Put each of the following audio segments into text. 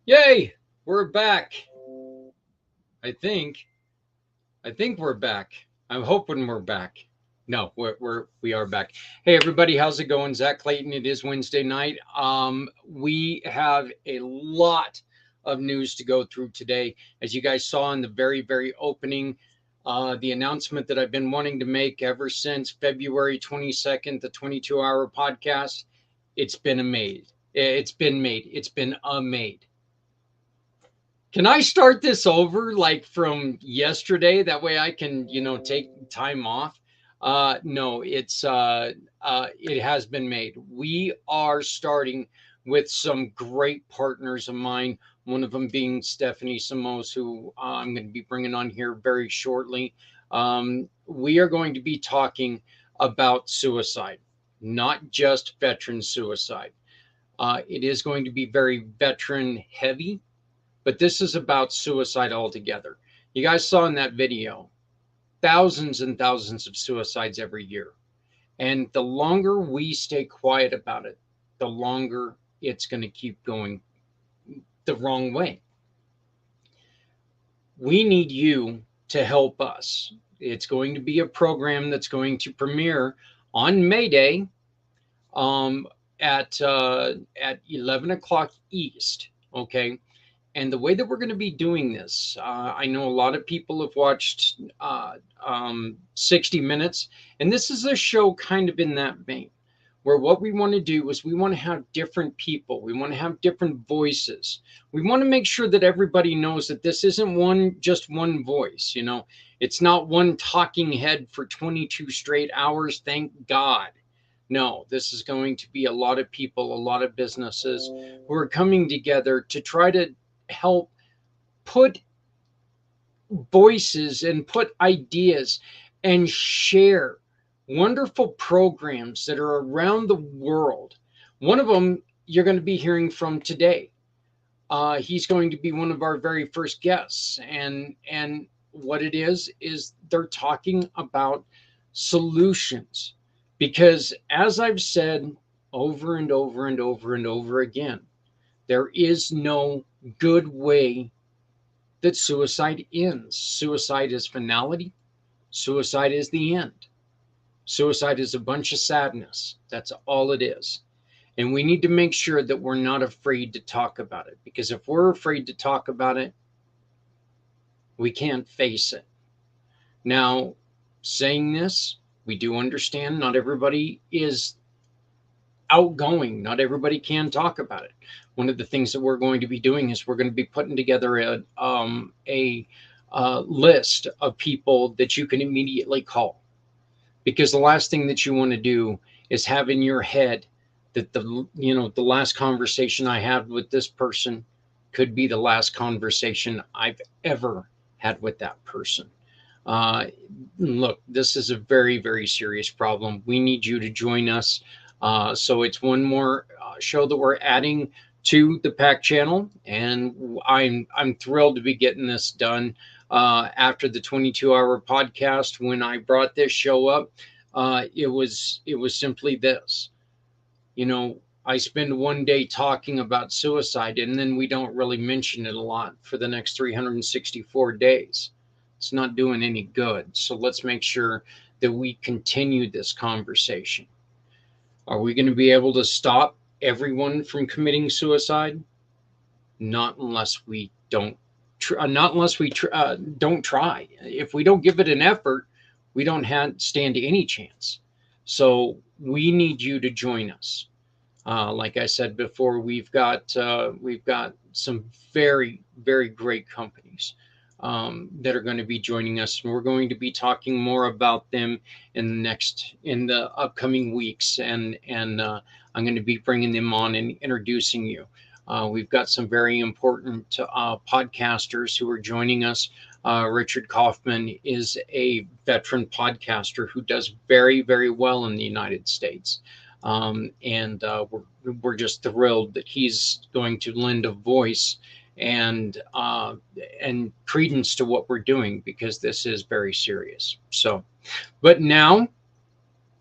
Yay, we're back. I think we're back. I'm hoping we're back. No, we are back. Hey everybody, how's it going? Zach Clayton. It is Wednesday night. We have a lot of news to go through today. As you guys saw in the very opening, the announcement that I've been wanting to make ever since February 22nd, the 22-hour podcast, it's been made. It's been made. Can I start this over like from yesterday? That way I can, take time off. No, it has been made. We are starting with some great partners of mine. One of them being Stephanie Samos, who I'm going to be bringing on here very shortly. We are going to be talking about suicide, not just veteran suicide. It is going to be very veteran heavy. But this is about suicide altogether. You guys saw in that video, thousands and thousands of suicides every year. And the longer we stay quiet about it, the longer it's going to keep going the wrong way. We need you to help us. It's going to be a program that's going to premiere on May Day at 11 o'clock East, okay? And the way that we're going to be doing this, I know a lot of people have watched 60 Minutes, and this is a show kind of in that vein, where what we want to do is we want to have different people. We want to have different voices. We want to make sure that everybody knows that this isn't just one voice, It's not one talking head for 22 straight hours, thank God. No, this is going to be a lot of people, a lot of businesses who are coming together to try to help put voices and put ideas and share wonderful programs that are around the world. One of them you're going to be hearing from today. He's going to be one of our very first guests, and what it is they're talking about solutions, because as I've said over and over and over and over again, there is no good way that suicide ends. Suicide is finality. Suicide is the end. Suicide is a bunch of sadness. That's all it is. And we need to make sure that we're not afraid to talk about it, because if we're afraid to talk about it, we can't face it. Now, saying this, we do understand not everybody is outgoing. Not everybody can talk about it. One of the things that we're going to be doing is we're going to be putting together a list of people that you can immediately call, because the last thing that you want to do is have in your head that the last conversation I had with this person could be the last conversation I've ever had with that person. Look, this is a very, very serious problem. We need you to join us. So it's one more show that we're adding to the pACT channel, and I'm thrilled to be getting this done. After the 22-hour podcast, when I brought this show up, it was simply this. I spend one day talking about suicide, and then we don't really mention it a lot for the next 364 days. It's not doing any good. So let's make sure that we continue this conversation. Are we going to be able to stop everyone from committing suicide? Not unless we don't. Don't try. If we don't give it an effort, we don't stand any chance. So we need you to join us. Like I said before, we've got some very, very great companies that are going to be joining us, and we're going to be talking more about them in the upcoming weeks, and I'm going to be bringing them on and introducing you. We've got some very important podcasters who are joining us. Richard Kaufman is a veteran podcaster who does very, very well in the United States. And we're just thrilled that he's going to lend a voice and credence to what we're doing, because this is very serious. So, but now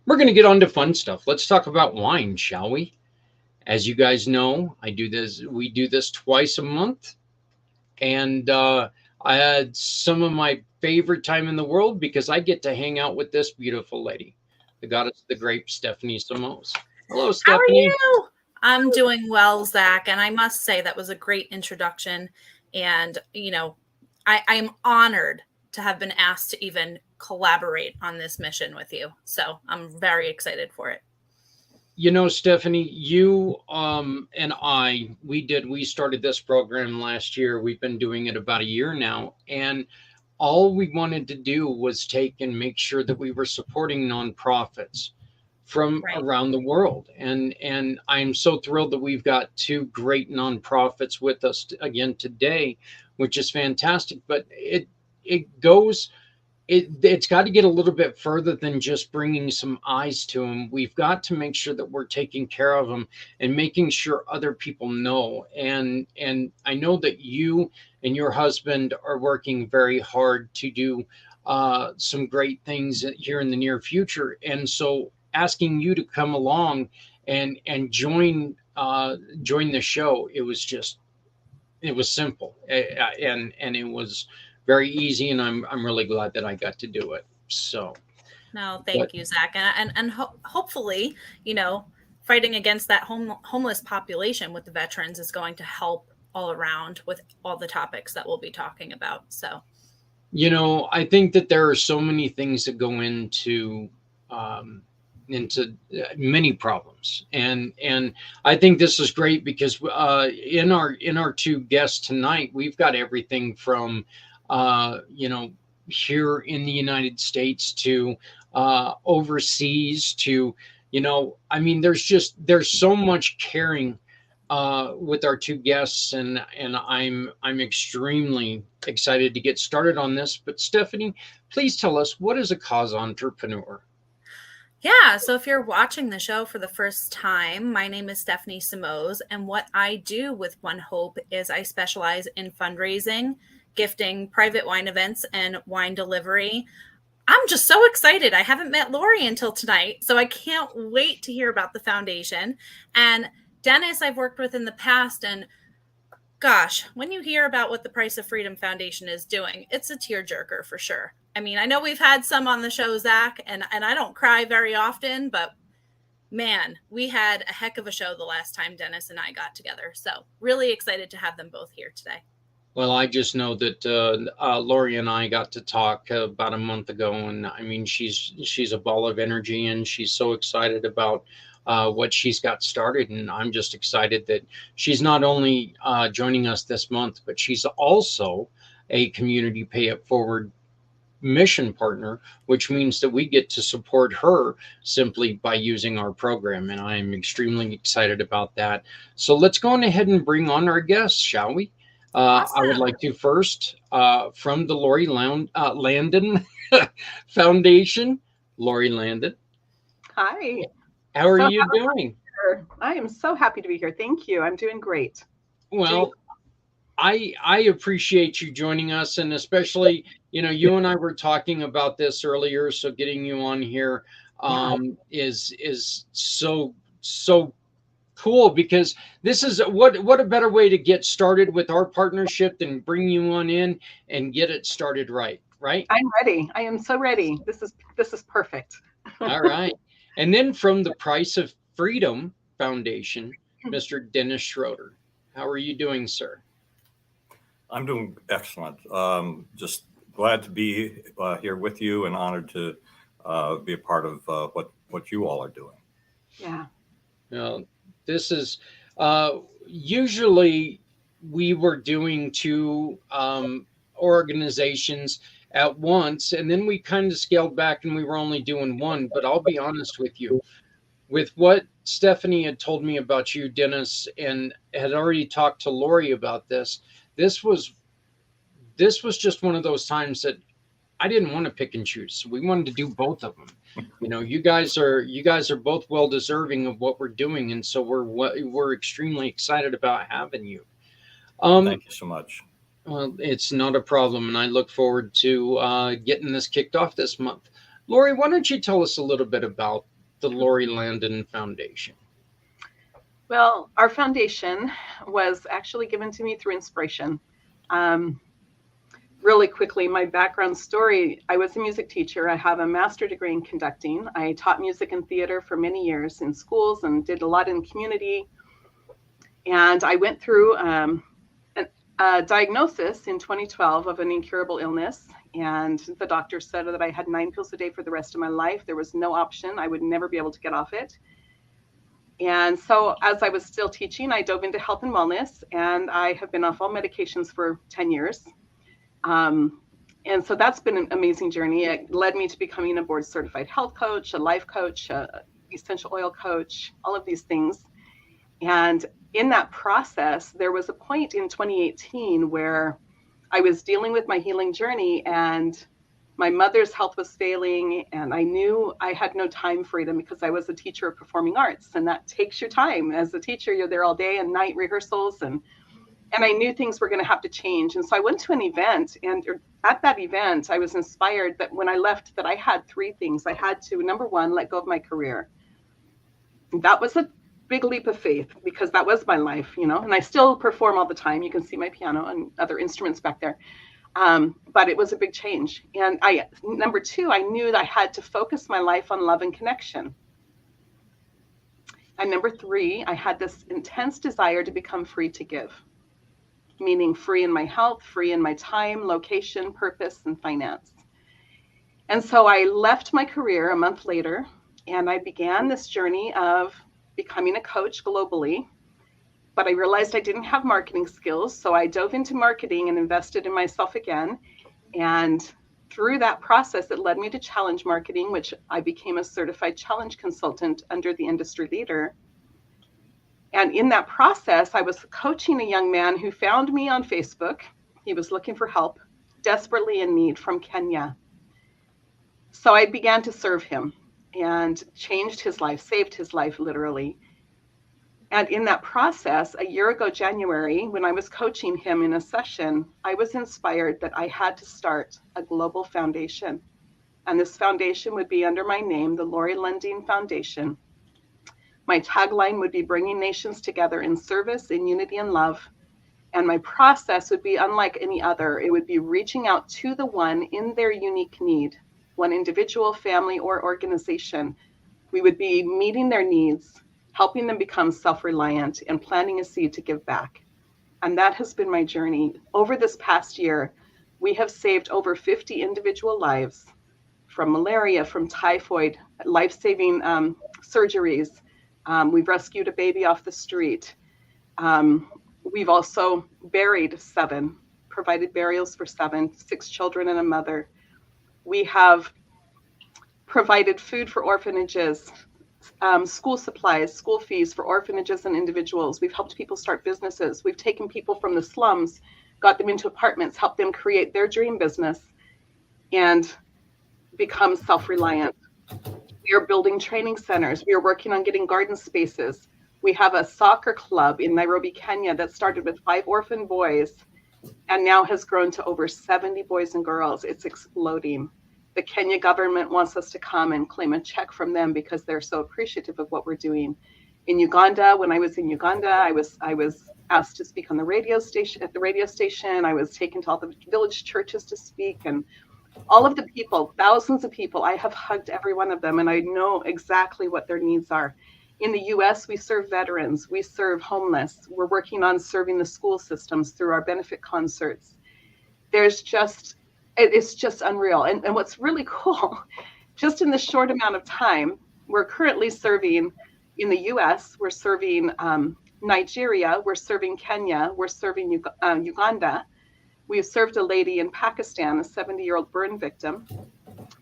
we're going to get on to fun stuff. Let's talk about wine, shall we? As you guys know, we do this twice a month, and I had some of my favorite time in the world because I get to hang out with this beautiful lady, the goddess of the grape, Stephanie Samos. Hello, Stephanie. How are you? I'm doing well, Zach, and I must say that was a great introduction. And, I am honored to have been asked to even collaborate on this mission with you. So I'm very excited for it. Stephanie, you and we started this program last year. We've been doing it about a year now, and all we wanted to do was take and make sure that we were supporting nonprofits from around the world. And I'm so thrilled that we've got two great nonprofits with us again today, which is fantastic. But it's got to get a little bit further than just bringing some eyes to them. We've got to make sure that we're taking care of them and making sure other people know. And I know that you and your husband are working very hard to do some great things here in the near future. And so asking you to come along and join the show, it was simple, and it was very easy, and I'm really glad that I got to do it. So, no, thank you, Zach, and hopefully, fighting against that homeless population with the veterans is going to help all around with all the topics that we'll be talking about. So, I think that there are so many things that go into many problems, and I think this is great because in our two guests tonight, we've got everything from here in the United States to overseas to there's so much caring with our two guests, and I'm extremely excited to get started on this. But Stephanie, please tell us, what is a cause entrepreneur? Yeah, so if you're watching the show for the first time, my name is Stephanie Simoes, and what I do with ONEHOPE is I specialize in fundraising, gifting, private wine events, and wine delivery. I'm just so excited. I haven't met Lori until tonight, so I can't wait to hear about the foundation. And Dennis, I've worked with in the past, and gosh, when you hear about what the Price of Freedom Foundation is doing, it's a tearjerker for sure. I mean, I know we've had some on the show, Zach, and I don't cry very often, but man, we had a heck of a show the last time Dennis and I got together. So really excited to have them both here today. Well, I just know that Lori and I got to talk about a month ago, and I mean, she's a ball of energy, and she's so excited about what she's got started. And I'm just excited that she's not only joining us this month, but she's also a community pay it forward mission partner, which means that we get to support her simply by using our program. And I'm extremely excited about that. So let's go on ahead and bring on our guests, shall we? Awesome. I would like to first, from the Landin Foundation, Lori Landin. Hi. How are you doing? I am so happy to be here. Thank you. I'm doing great. Well, I appreciate you joining us, and especially, you and I were talking about this earlier, so getting you on here is so cool, because this is what a better way to get started with our partnership than bring you on in and get it started right? I'm ready. I am so ready. This is perfect. All right. And then from the Price of Freedom Foundation, Mr. Dennis Schroeder. How are you doing, sir? I'm doing excellent. Just glad to be here with you, and honored to be a part of what you all are doing. Yeah. Well, this is usually we were doing two organizations at once, and then we kind of scaled back and we were only doing one. But I'll be honest with you, with what Stephanie had told me about you, Dennis, and had already talked to Lori about this was just one of those times that I didn't want to pick and choose. So we wanted to do both of them. You guys are both well deserving of what we're doing, and so we're extremely excited about having you. Thank you so much. Well, it's not a problem, and I look forward to getting this kicked off this month. Lori, why don't you tell us a little bit about the Lori Landin Foundation? Well, our foundation was actually given to me through inspiration. Really quickly, my background story: I was a music teacher. I have a master's degree in conducting. I taught music and theater for many years in schools and did a lot in community. And I went through a diagnosis in 2012 of an incurable illness. And the doctor said that I had 9 pills a day for the rest of my life. There was no option. I would never be able to get off it. And so as I was still teaching, I dove into health and wellness, and I have been off all medications for 10 years. And so that's been an amazing journey. It led me to becoming a board certified health coach, a life coach, a essential oil coach, all of these things. And in that process, there was a point in 2018 where I was dealing with my healing journey, and my mother's health was failing, and I knew I had no time freedom because I was a teacher of performing arts, and that takes your time. As a teacher, you're there all day and night rehearsals, and I knew things were going to have to change. And so I went to an event, and at that event, I was inspired that when I left, that I had 3 things. I had to, number one, let go of my career. That was a big leap of faith, because that was my life, and I still perform all the time. You can see my piano and other instruments back there. But it was a big change. And number 2, I knew that I had to focus my life on love and connection. And number 3, I had this intense desire to become free to give, meaning free in my health, free in my time, location, purpose, and finance. And so I left my career a month later, and I began this journey of becoming a coach globally. But I realized I didn't have marketing skills, so I dove into marketing and invested in myself again. And through that process, it led me to challenge marketing, which I became a certified challenge consultant under the industry leader. And in that process, I was coaching a young man who found me on Facebook. He was looking for help, desperately in need, from Kenya. So I began to serve him and changed his life, saved his life, literally. And in that process, a year ago, January, when I was coaching him in a session, I was inspired that I had to start a global foundation. And this foundation would be under my name, the Lori Landin Foundation. My tagline would be bringing nations together in service, in unity and love. And my process would be unlike any other. It would be reaching out to the one in their unique need, one individual, family, or organization. We would be meeting their needs, helping them become self-reliant, and planting a seed to give back. And that has been my journey. Over this past year, we have saved over 50 individual lives from malaria, from typhoid, life-saving surgeries. We've rescued a baby off the street. We've also buried 7, provided burials for 7, 6 children and a mother. We have provided food for orphanages, school supplies, school fees for orphanages and individuals. We've helped people start businesses. We've taken people from the slums, got them into apartments, helped them create their dream business and become self-reliant. We are building training centers. We are working on getting garden spaces. We have a soccer club in Nairobi, Kenya that started with 5 orphan boys and now has grown to over 70 boys and girls. It's exploding. The Kenya government wants us to come and claim a check from them because they're so appreciative of what we're doing. In Uganda, when I was in Uganda, I was asked to speak on the radio station, at the radio station. I was taken to all the village churches to speak, and all of the people, thousands of people, I have hugged every one of them, and I know exactly what their needs are. In the US, we serve veterans, we serve homeless. We're working on serving the school systems through our benefit concerts. It's just unreal. And what's really cool, just in this short amount of time, we're currently serving in the US, we're serving Nigeria, we're serving Kenya, we're serving Uganda. We've served a lady in Pakistan, a 70-year-old burn victim.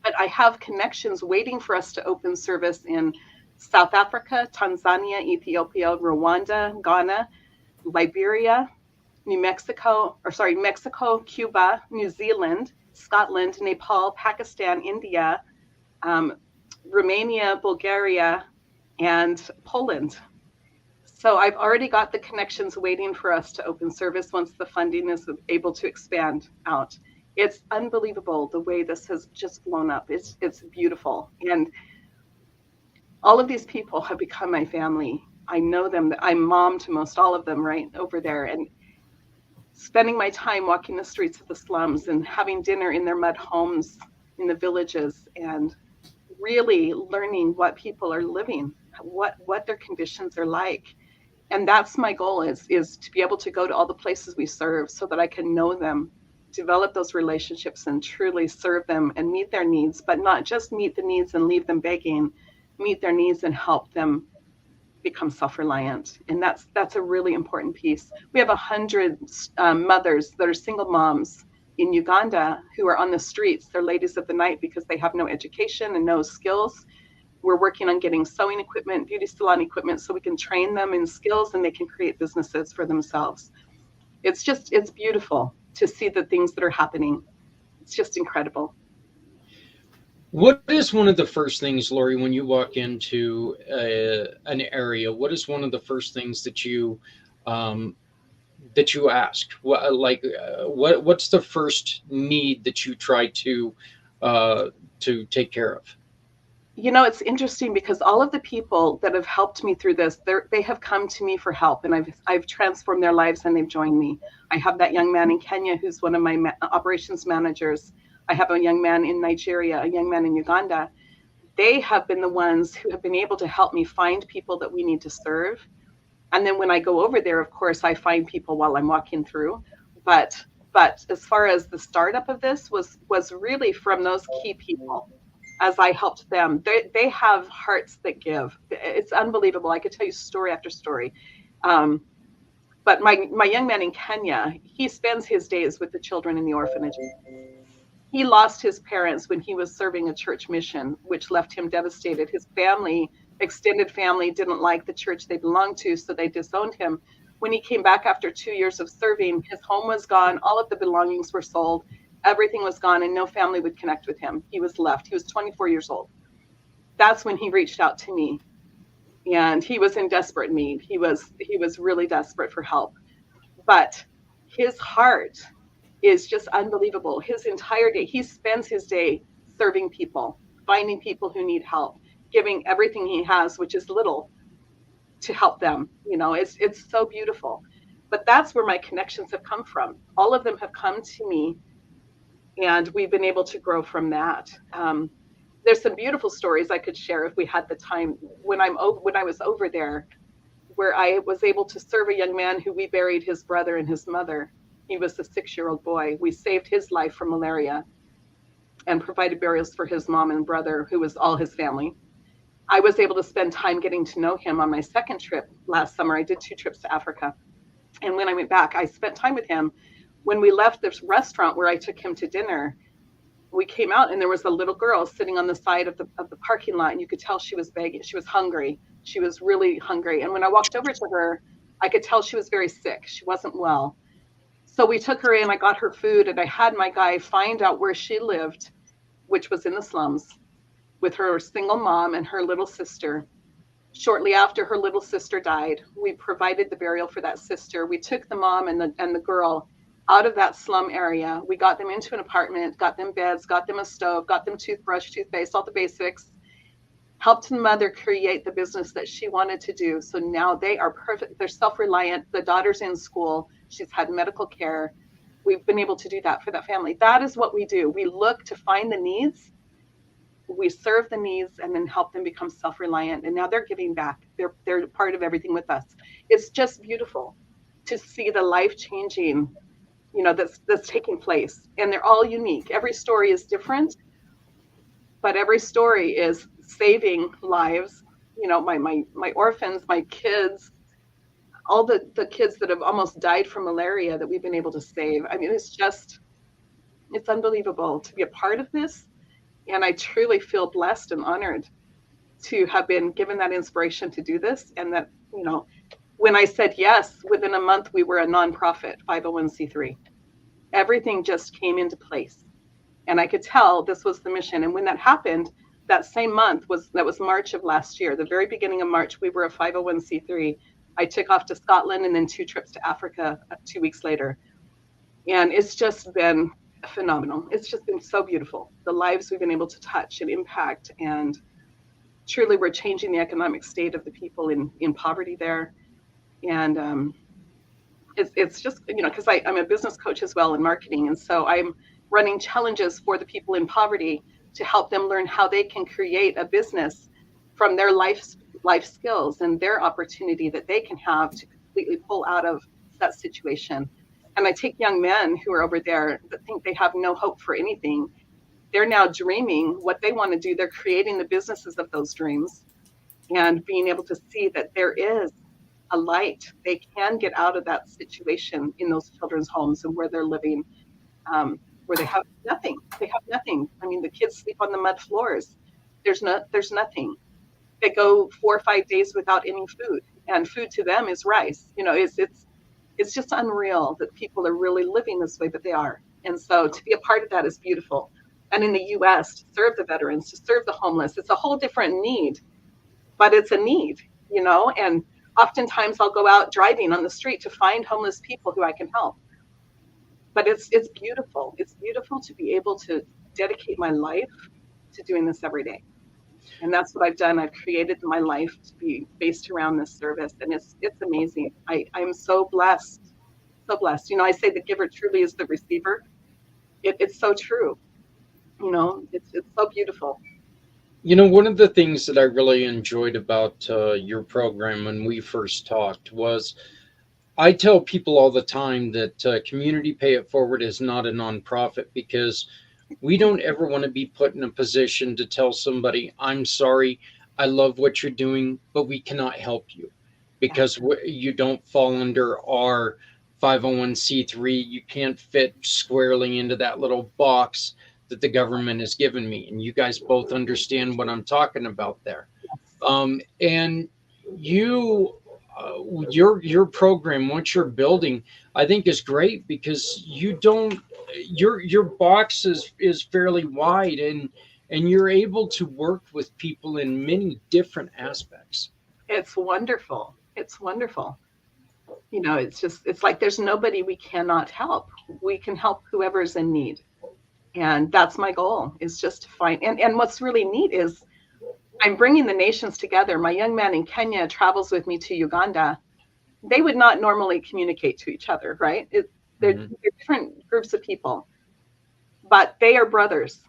But I have connections waiting for us to open service in South Africa, Tanzania, Ethiopia, Rwanda, Ghana, Liberia, Mexico, Cuba, New Zealand, Scotland, Nepal, Pakistan, India, Romania, Bulgaria, and Poland. So I've already got the connections waiting for us to open service once the funding is able to expand out. It's unbelievable the way this has just blown up. It's beautiful. And all of these people have become my family. I know them. I'm mom to most all of them right over there. And spending my time walking the streets of the slums and having dinner in their mud homes in the villages and really learning what people are living, what their conditions are like. And that's my goal is to be able to go to all the places we serve so that I can know them, develop those relationships and truly serve them and meet their needs, but not just meet the needs and leave them begging, meet their needs and help them become self-reliant. And that's a really important piece. We have 100 mothers that are single moms in Uganda who are on the streets. They're ladies of the night because they have no education and no skills. We're working on getting sewing equipment, beauty salon equipment, so we can train them in skills and they can create businesses for themselves. It's beautiful to see the things that are happening. It's just incredible. What is one of the first things, Lori, when you walk into an area? What is one of the first things that you ask? What's the first need that you try to take care of? You know, it's interesting because all of the people that have helped me through this, they have come to me for help, and I've transformed their lives and they've joined me. I have that young man in Kenya who's one of my operations managers. I have a young man in Nigeria, a young man in Uganda. They have been the ones who have been able to help me find people that we need to serve. And then when I go over there, of course, I find people while I'm walking through. But as far as the startup of this was really from those key people. As I helped them, they have hearts that give. It's unbelievable. I could tell you story after story. But my young man in Kenya, he spends his days with the children in the orphanage. He lost his parents when he was serving a church mission, which left him devastated. His family extended family didn't like the church they belonged to, so they disowned him. When he came back after 2 years of serving, his home was gone. All of the belongings were sold. Everything was gone, and no family would connect with him. He was left. He was 24 years old. That's when he reached out to me, and he was in desperate need. He was really desperate for help. But his heart is just unbelievable. His entire day, he spends his day serving people, finding people who need help, giving everything he has, which is little, to help them. You know, it's so beautiful. But that's where my connections have come from. All of them have come to me, and we've been able to grow from that. There's some beautiful stories I could share if we had the time. When I was over there, where I was able to serve a young man who we buried his brother and his mother. He was a 6-year-old boy. We saved his life from malaria and provided burials for his mom and brother, who was all his family. I was able to spend time getting to know him on my second trip last summer. I did 2 trips to Africa. And when I went back, I spent time with him. When we left this restaurant where I took him to dinner, we came out and there was a little girl sitting on the side of the parking lot, and you could tell she was begging. She was hungry. She was really hungry. And when I walked over to her, I could tell she was very sick. She wasn't well. So we took her in, I got her food, and I had my guy find out where she lived, which was in the slums, with her single mom and her little sister. Shortly after her little sister died, we provided the burial for that sister. We took the mom and the girl out of that slum area. We got them into an apartment, got them beds, got them a stove, got them toothbrush, toothpaste, all the basics, helped the mother create the business that she wanted to do. So now they are perfect. They're self-reliant. The daughter's in school. She's had medical care. We've been able to do that for that family. That is what we do. We look to find the needs. We serve the needs and then help them become self-reliant. And now they're giving back. They're part of everything with us. It's just beautiful to see the life-changing, you know, that's taking place. And they're all unique. Every story is different, but every story is saving lives. You know, my orphans, my kids, all the kids that have almost died from malaria that we've been able to save. I mean, it's unbelievable to be a part of this. And I truly feel blessed and honored to have been given that inspiration to do this. And that, you know, when I said yes, within a month, we were a nonprofit 501c3. Everything just came into place. And I could tell this was the mission. And when that happened, that same month was March of last year. The very beginning of March, we were a 501c3. I took off to Scotland and then 2 trips to Africa 2 weeks later. And it's just been phenomenal. It's just been so beautiful. The lives we've been able to touch and impact, and truly we're changing the economic state of the people in poverty there. And it's just, you know, because I'm a business coach as well in marketing. And so I'm running challenges for the people in poverty to help them learn how they can create a business from their life skills and their opportunity that they can have to completely pull out of that situation. And I take young men who are over there that think they have no hope for anything. They're now dreaming what they want to do. They're creating the businesses of those dreams and being able to see that there is a light. They can get out of that situation in those children's homes and where they're living, where they have nothing. They have nothing. I mean, the kids sleep on the mud floors. There's nothing. They go 4 or 5 days without any food, and food to them is rice. You know, it's just unreal that people are really living this way, but they are. And so to be a part of that is beautiful. And in the U.S., to serve the veterans, to serve the homeless, it's a whole different need, but it's a need, you know. And oftentimes I'll go out driving on the street to find homeless people who I can help. But it's beautiful. It's beautiful to be able to dedicate my life to doing this every day. And that's what I've done. I've created my life to be based around this service. And it's amazing. I'm so blessed, so blessed. You know, I say the giver truly is the receiver. It's so true. You know, it's so beautiful. You know, one of the things that I really enjoyed about your program when we first talked was, I tell people all the time that Community Pay It Forward is not a nonprofit, because we don't ever want to be put in a position to tell somebody, I'm sorry, I love what you're doing, but we cannot help you because you don't fall under our 501c3. You can't fit squarely into that little box that the government has given me. And you guys both understand what I'm talking about there. And you, your program, what you're building, I think is great because you don't, your box is fairly wide, and you're able to work with people in many different aspects. It's wonderful. It's wonderful. You know, it's like there's nobody we cannot help. We can help whoever's in need. And that's my goal, is just to find, and what's really neat is I'm bringing the nations together. My young man in Kenya travels with me to Uganda. They would not normally communicate to each other, right? They're different groups of people, but they are brothers,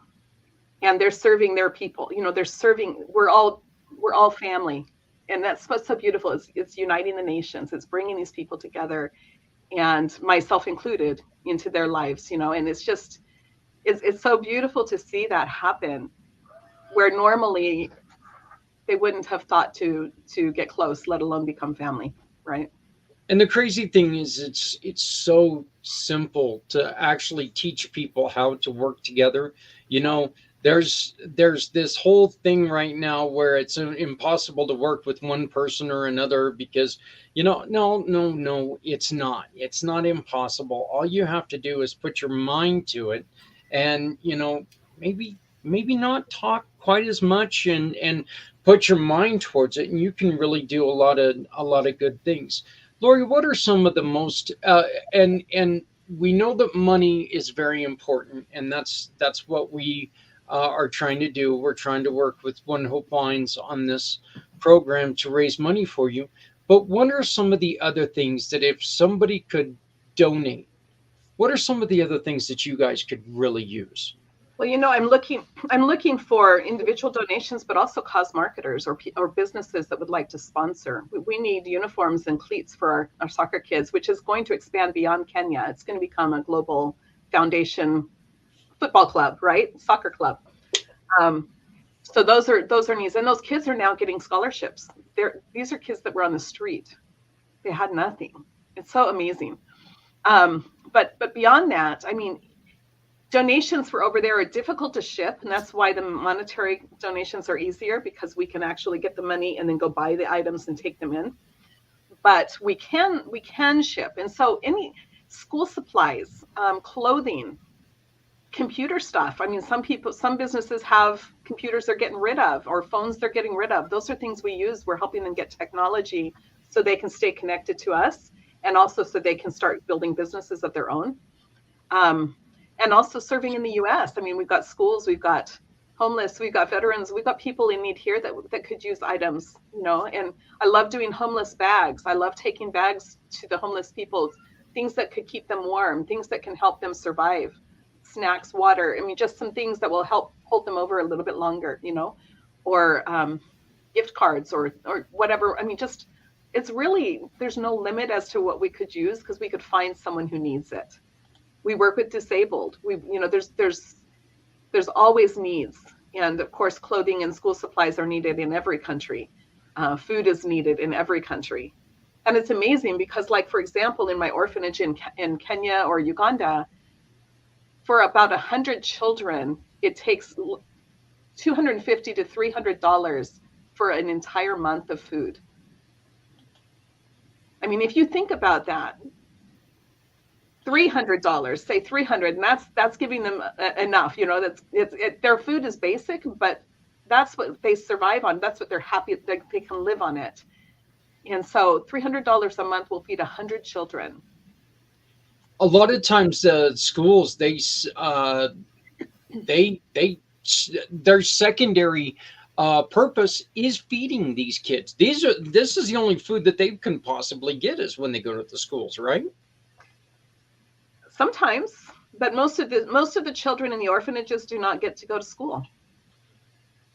and they're serving their people. You know, they're serving. We're all family, and that's what's so beautiful. It's uniting the nations. It's bringing these people together, and myself included, into their lives. You know, and it's just it's so beautiful to see that happen, where normally they wouldn't have thought to get close, let alone become family, right? And the crazy thing is, it's so simple to actually teach people how to work together. You know, there's this whole thing right now where it's impossible to work with one person or another because, you know, no, it's not impossible. All you have to do is put your mind to it, and you know, maybe not talk quite as much, and put your mind towards it, and you can really do a lot of good things. Lori, what are some of the most and we know that money is very important, and that's what we are trying to do. We're trying to work with One Hope Lines on this program to raise money for you. But what are some of the other things that if somebody could donate, what are some of the other things that you guys could really use? Well, you know, I'm looking for individual donations, but also cause marketers or businesses that would like to sponsor. We need uniforms and cleats for our soccer kids, which is going to expand beyond Kenya. It's going to become a global foundation football club, right? Soccer club. So those are needs, and those kids are now getting scholarships. These are kids that were on the street. They had nothing. It's so amazing. But beyond that, I mean, donations for over there are difficult to ship, and that's why the monetary donations are easier, because we can actually get the money and then go buy the items and take them in. But we can ship, and so any school supplies, clothing, computer stuff. I mean, some businesses have computers they're getting rid of, or phones they're getting rid of. Those are things we use. We're helping them get technology so they can stay connected to us, and also so they can start building businesses of their own. And also serving in the U.S. I mean, we've got schools, we've got homeless, we've got veterans, we've got people in need here that could use items, you know. And I love doing homeless bags. I love taking bags to the homeless people, things that could keep them warm, things that can help them survive, snacks, water. I mean, just some things that will help hold them over a little bit longer, you know, or gift cards or whatever. I mean, just it's really, there's no limit as to what we could use, because we could find someone who needs it. We work with disabled. There's always needs, and of course, clothing and school supplies are needed in every country. Food is needed in every country, and it's amazing because, like, for example, in my orphanage in Kenya or Uganda, for about 100 children, it takes $250 to $300 for an entire month of food. I mean, if you think about that. $300, say 300, and that's giving them enough. You know, their food is basic, but that's what they survive on. That's what they're happy that they can live on it. And so $300 a month will feed 100 children. A lot of times, schools their secondary purpose is feeding these kids. This is the only food that they can possibly get is when they go to the schools, right? Sometimes, but most of the children in the orphanages do not get to go to school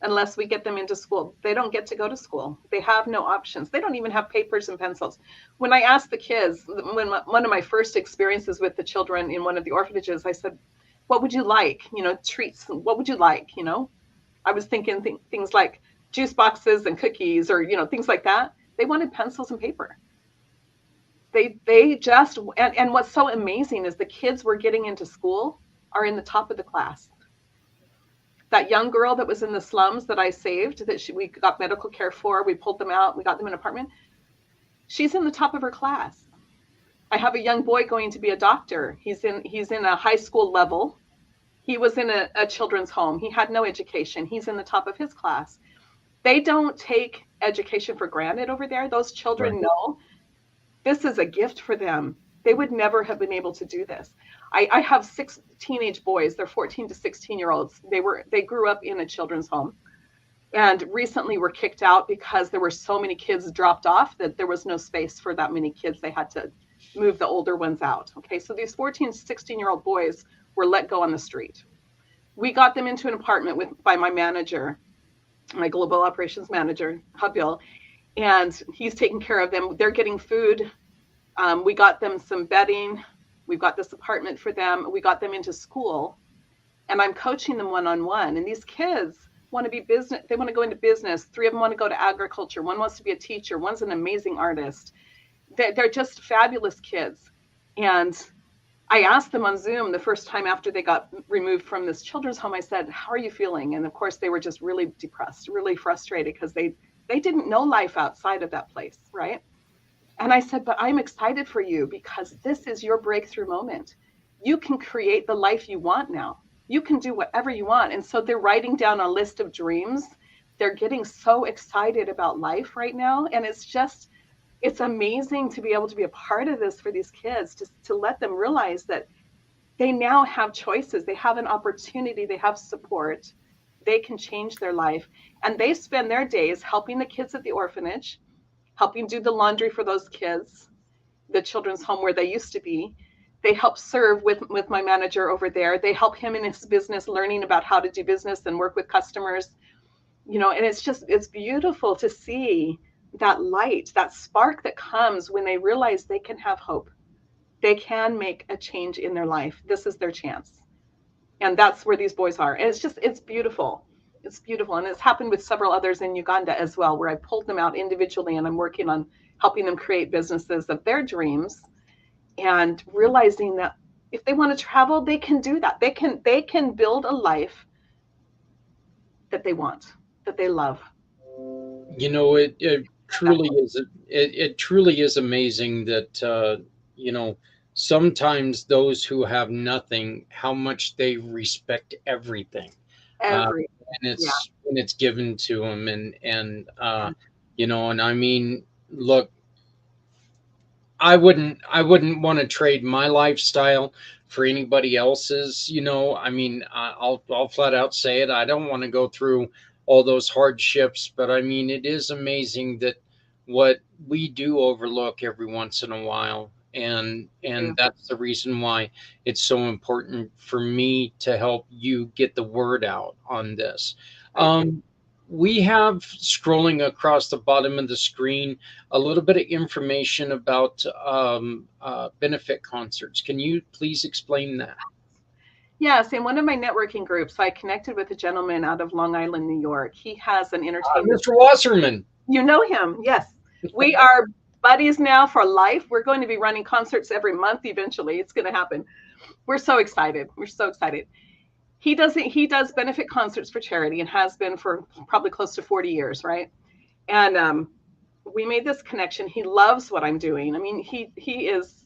unless we get them into school. They don't get to go to school. They have no options. They don't even have papers and pencils. When I asked the kids, one of my first experiences with the children in one of the orphanages, I said, "What would you like? You know, treats. What would you like? You know?" I was thinking things like juice boxes and cookies, or you know, things like that. They wanted pencils and paper. They just, and what's so amazing is the kids we're getting into school are in the top of the class. That young girl that was in the slums that I saved, that we got medical care for, we pulled them out, we got them an apartment. She's in the top of her class. I have a young boy going to be a doctor. He's in a high school level. He was in a children's home. He had no education. He's in the top of his class. They don't take education for granted over there. Those children know this is a gift for them. They would never have been able to do this. I have 6 teenage boys. They're 14 to 16-year-olds. They grew up in a children's home and recently were kicked out because there were so many kids dropped off that there was no space for that many kids. They had to move the older ones out. Okay, so these 14 to 16-year-old boys were let go on the street. We got them into an apartment by my manager, my global operations manager, Habil, and he's taking care of them. They're getting food. We got them some bedding. We've got this apartment for them. We got them into school, and I'm coaching them one-on-one. And these kids want to be business. They want to go into business. 3 of them want to go to agriculture. One wants to be a teacher. One's an amazing artist. They're just fabulous kids. And I asked them on Zoom the first time after they got removed from this children's home, I said, how are you feeling? And of course, they were just really depressed, really frustrated because they didn't know life outside of that place, right? And I said, but I'm excited for you because this is your breakthrough moment. You can create the life you want now. You can do whatever you want. And so they're writing down a list of dreams. They're getting so excited about life right now. And it's amazing to be able to be a part of this for these kids, to let them realize that they now have choices. They have an opportunity. They have support. They can change their life. And they spend their days helping the kids at the orphanage, helping do the laundry for those kids, the children's home where they used to be. They help serve with my manager over there. They help him in his business, learning about how to do business and work with customers. And it's beautiful to see that light, that spark that comes when they realize they can have hope. They can make a change in their life. This is their chance. And that's where these boys are. And it's beautiful. It's beautiful. And it's happened with several others in Uganda as well, where I pulled them out individually and I'm working on helping them create businesses of their dreams and realizing that if they want to travel, they can do that. They can build a life that they want, that they love. It truly is. It truly is amazing that, sometimes those who have nothing, how much they respect everything. Every and it's given to them, and I mean, look, I wouldn't want to trade my lifestyle for anybody else's. I mean, I'll flat out say it. I don't want to go through all those hardships, but I mean, it is amazing that what we do overlook every once in a while. And that's the reason why it's so important for me to help you get the word out on this. We have, scrolling across the bottom of the screen, a little bit of information about benefit concerts. Can you please explain that? Yes, in one of my networking groups, I connected with a gentleman out of Long Island, New York. He has an entertainment. Mr. Wasserman. You know him, yes. We are buddies now for life. We're going to be running concerts every month eventually. It's going to happen. We're so excited. We're so excited. He does benefit concerts for charity and has been for probably close to 40 years, right? And we made this connection. He loves what I'm doing. I mean, he is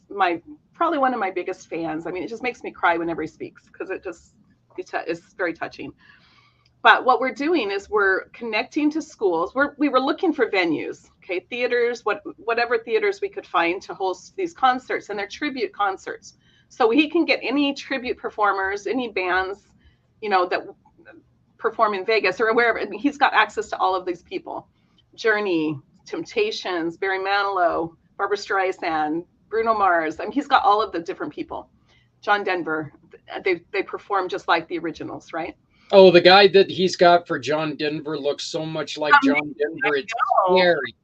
probably one of my biggest fans. I mean, it just makes me cry whenever he speaks because it's very touching. But what we're doing is we're connecting to schools. We were looking for venues, okay, theaters, whatever theaters we could find to host these concerts, and they're tribute concerts. So he can get any tribute performers, any bands, that perform in Vegas or wherever. I mean, he's got access to all of these people. Journey, Temptations, Barry Manilow, Barbra Streisand, Bruno Mars. I mean, he's got all of the different people. John Denver. They perform just like the originals, right? Oh, the guy that he's got for John Denver looks so much like John Denver. It's scary.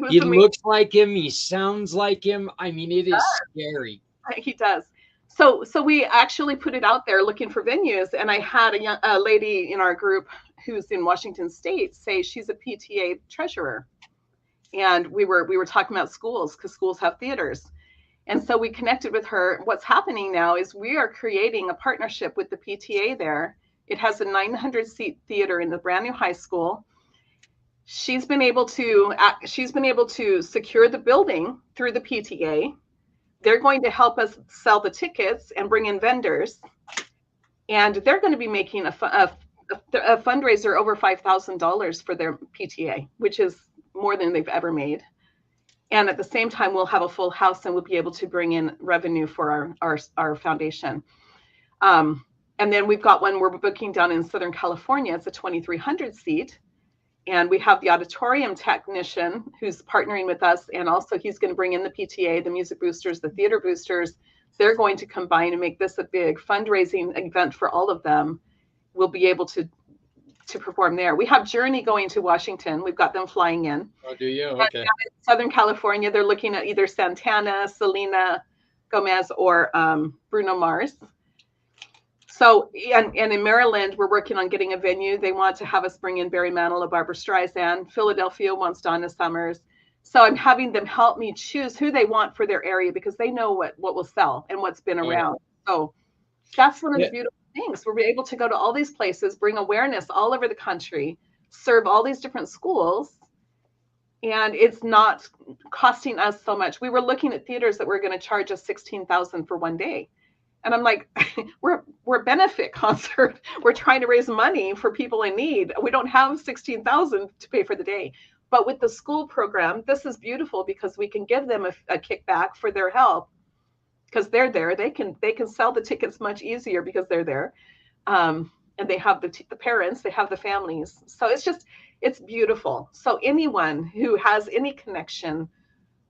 He looks like him. He sounds like him. I mean, it is scary. He does. So we actually put it out there looking for venues. And I had a lady in our group who's in Washington State say she's a PTA treasurer. And we were talking about schools because schools have theaters. And so we connected with her. What's happening now is we are creating a partnership with the PTA there It has a 900-seat theater in the brand new high school. She's been able to secure the building through the PTA. They're going to help us sell the tickets and bring in vendors. And they're going to be making a fundraiser over $5,000 for their PTA, which is more than they've ever made. And at the same time, we'll have a full house and we'll be able to bring in revenue for our foundation. And then we've got one we're booking down in Southern California. It's a 2,300 seat. And we have the auditorium technician who's partnering with us. And also he's going to bring in the PTA, the music boosters, the theater boosters. They're going to combine and make this a big fundraising event for all of them. We'll be able to perform there. We have Journey going to Washington. We've got them flying in. Oh, do you? Okay. In Southern California, they're looking at either Santana, Selena Gomez, or Bruno Mars. So, and in Maryland, we're working on getting a venue. They want to have us bring in Barry Manilow, Barbara Streisand. Philadelphia wants Donna Summers. So I'm having them help me choose who they want for their area because they know what will sell and what's been around. So that's one of the beautiful things. We'll be able to go to all these places, bring awareness all over the country, serve all these different schools, and it's not costing us so much. We were looking at theaters that were going to charge us $16,000 for one day. And I'm like, we're a benefit concert. We're trying to raise money for people in need. We don't have $16,000 to pay for the day. But with the school program, this is beautiful because we can give them a kickback for their help because they're there. They can sell the tickets much easier because they're there. And they have the parents, they have the families. So it's beautiful. So anyone who has any connection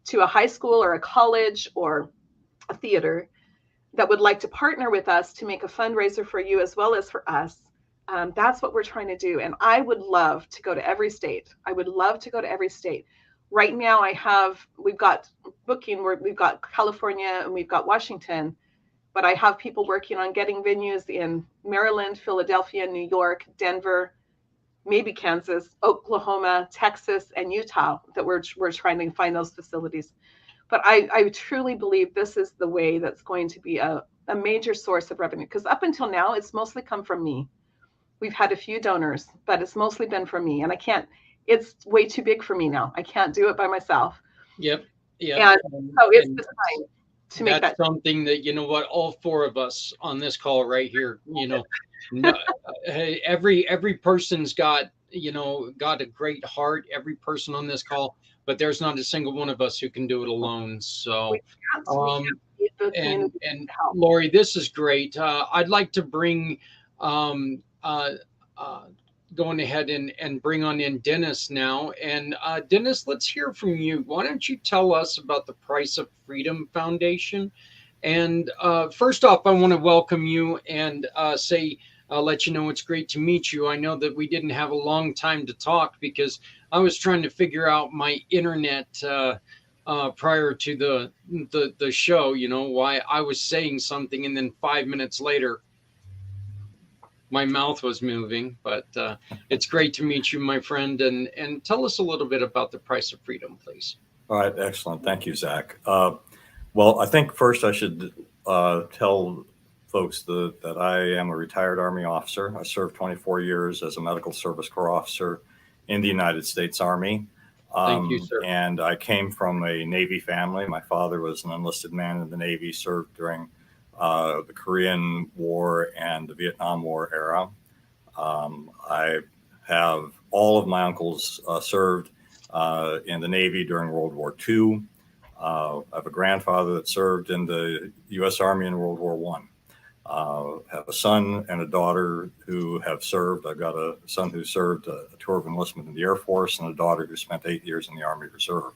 to a high school or a college or a theater that would like to partner with us to make a fundraiser for you as well as for us, that's what we're trying to do. And I would love to go to every state. Right now we've got booking where we've got California and we've got Washington, but I have people working on getting venues in Maryland, Philadelphia, New York, Denver, maybe Kansas, Oklahoma, Texas, and Utah that we're trying to find those facilities. But I truly believe this is the way that's going to be a major source of revenue because up until now, it's mostly come from me. We've had a few donors, but it's mostly been from me. And it's way too big for me now. I can't do it by myself. Yep. And so it's the time to make that. That's something that, you know what, all four of us on this call right here, no, every person's got a great heart, every person on this call, but there's not a single one of us who can do it alone. So, and Lori, this is great. I'd like to bring, going ahead and bring on in Dennis now. And Dennis, let's hear from you. Why don't you tell us about the Price of Freedom Foundation? And first off, I want to welcome you and let you know it's great to meet you. I know that we didn't have a long time to talk because I was trying to figure out my internet prior to the show, why I was saying something and then 5 minutes later, my mouth was moving. But it's great to meet you, my friend. And tell us a little bit about the Price of Freedom, please. All right. Excellent. Thank you, Zach. Well, I think first I should tell folks that I am a retired Army officer. I served 24 years as a Medical Service Corps officer in the United States Army. Thank you, sir. And I came from a Navy family. My father was an enlisted man in the Navy, served during the Korean War and the Vietnam War era. I have all of my uncles served in the Navy during World War II. I have a grandfather that served in the U.S. Army in World War I. Have a son and a daughter who have served. I've got a son who served a tour of enlistment in the Air Force and a daughter who spent 8 years in the Army Reserve.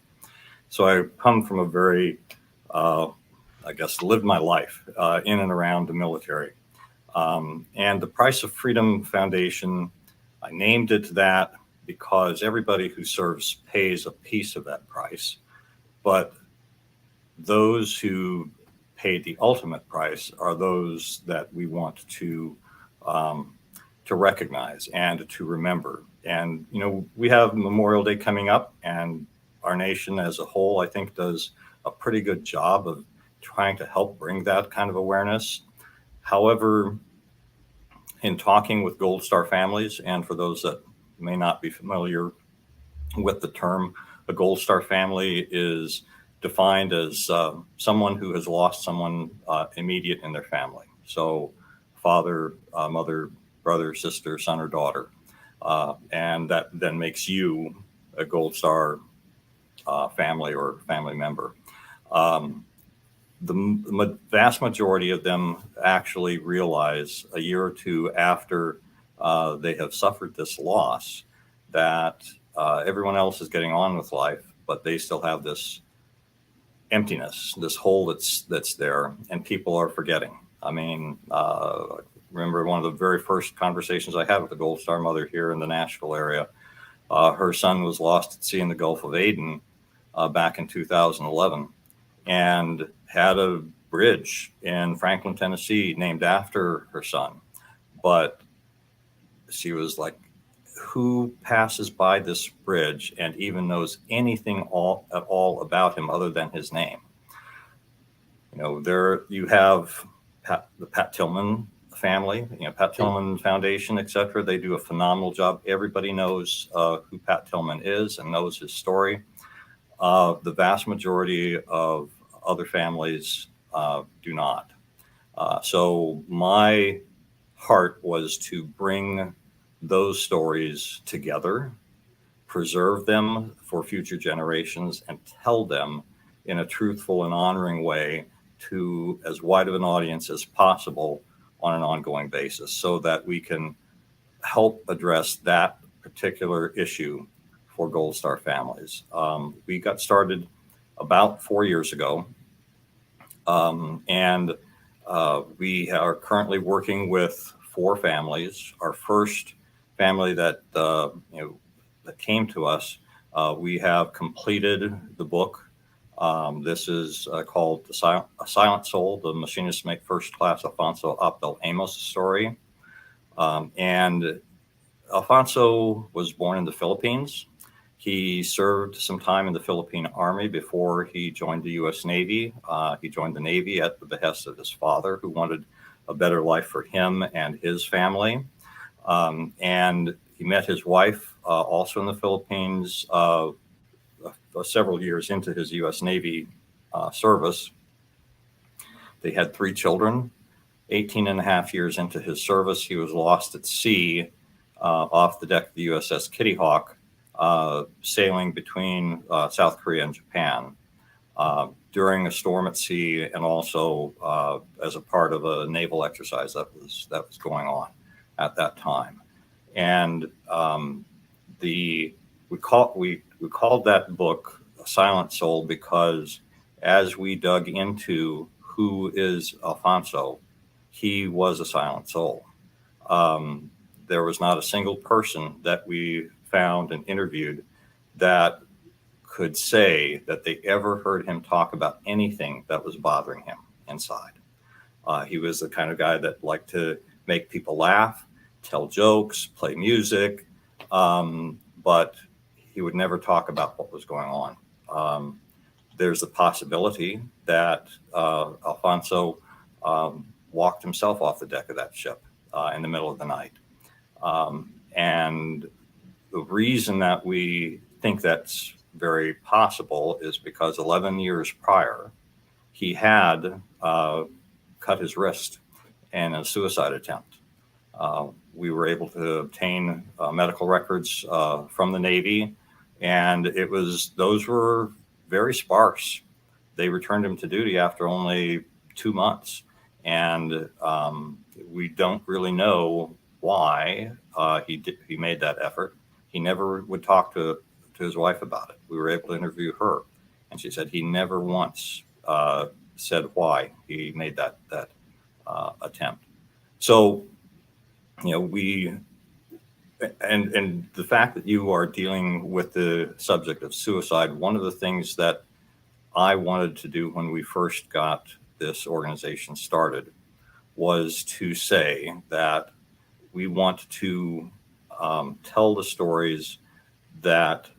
So I come from a very, lived my life in and around the military. And the Price of Freedom Foundation, I named it that because everybody who serves pays a piece of that price. But those who pay the ultimate price are those that we want to recognize and to remember. And, we have Memorial Day coming up, and our nation as a whole, I think, does a pretty good job of trying to help bring that kind of awareness. However, in talking with Gold Star families, and for those that may not be familiar with the term, a Gold Star family is defined as someone who has lost someone immediate in their family. So father, mother, brother, sister, son, or daughter. And that then makes you a Gold Star family or family member. The vast majority of them actually realize a year or two after they have suffered this loss that everyone else is getting on with life, but they still have this emptiness, this hole that's there, and people are forgetting. I mean, remember one of the very first conversations I had with a Gold Star mother here in the Nashville area. Her son was lost at sea in the Gulf of Aden back in 2011, and had a bridge in Franklin, Tennessee, named after her son. But she was like, who passes by this bridge and even knows anything at all about him other than his name? You know, there you have the Pat Tillman family, you know, Pat Tillman Foundation, etc. They do a phenomenal job. Everybody knows who Pat Tillman is and knows his story. The vast majority of other families do not. So my heart was to bring those stories together, preserve them for future generations, and tell them in a truthful and honoring way to as wide of an audience as possible on an ongoing basis, so that we can help address that particular issue for Gold Star families. We got started about 4 years ago, and we are currently working with 4 families. Our first family that that came to us, we have completed the book. This is called A Silent Soul: The Machinists Make First Class Alfonso Abdel Amos Story. And Alfonso was born in the Philippines. He served some time in the Philippine Army before he joined the U.S. Navy. He joined the Navy at the behest of his father, who wanted a better life for him and his family. And he met his wife also in the Philippines several years into his U.S. Navy service. They had 3 children. 18 and a half years into his service, he was lost at sea off the deck of the USS Kitty Hawk, sailing between South Korea and Japan during a storm at sea, and also as a part of a naval exercise that was going on at that time. And we called that book A Silent Soul because as we dug into who is Alfonso, he was a silent soul. There was not a single person that we found and interviewed that could say that they ever heard him talk about anything that was bothering him inside. He was the kind of guy that liked to make people laugh, tell jokes, play music, but he would never talk about what was going on. There's the possibility that Alfonso walked himself off the deck of that ship in the middle of the night. And the reason that we think that's very possible is because 11 years prior, he had cut his wrist in a suicide attempt. We were able to obtain medical records from the Navy, and those were very sparse. They returned him to duty after only 2 months. And we don't really know why he made that effort. He never would talk to his wife about it. We were able to interview her, and she said he never once said why he made that attempt. So, you know, and the fact that you are dealing with the subject of suicide, one of the things that I wanted to do when we first got this organization started was to say that we want to tell the stories that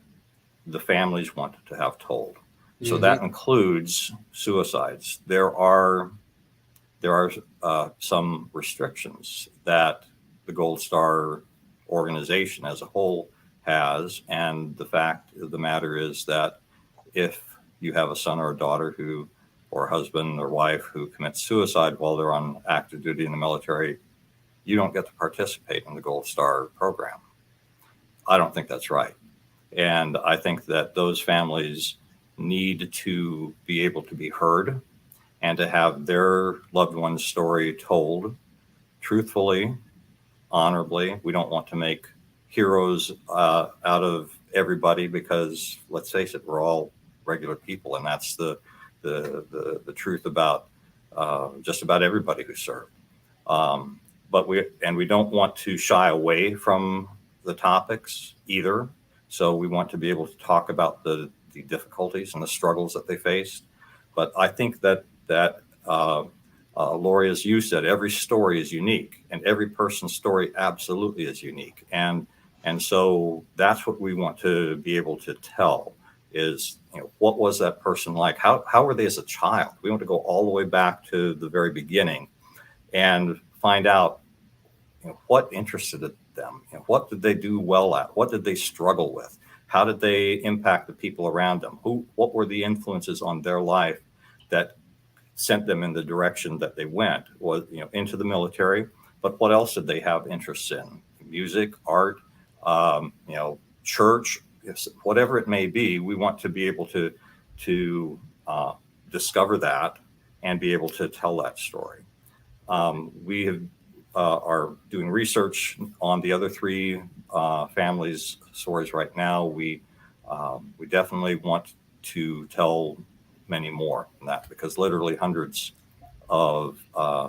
the families want to have told. Mm-hmm. So that includes suicides. There are some restrictions that the Gold Star organization as a whole has. And the fact of the matter is that if you have a son or a daughter who, or a husband or wife who commits suicide while they're on active duty in the military, you don't get to participate in the Gold Star program. I don't think that's right. And I think that those families need to be able to be heard and to have their loved one's story told truthfully, honorably. We don't want to make heroes out of everybody, because let's face it, we're all regular people, and that's the truth about just about everybody who served. But we don't want to shy away from the topics either. So we want to be able to talk about the difficulties and the struggles that they faced. But I think that Lori, as you said, every story is unique, and every person's story absolutely is unique. And so that's what we want to be able to tell is, what was that person like? How were they as a child? We want to go all the way back to the very beginning and find out, what interested them? What did they do well at? What did they struggle with? How did they impact the people around them? What were the influences on their life that sent them in the direction that they went? Was, into the military, but what else did they have interests in? Music, art, church, whatever it may be. We want to be able to discover that and be able to tell that story. We are doing research on the other three families' stories right now. We definitely want to tell many more than that, because literally hundreds of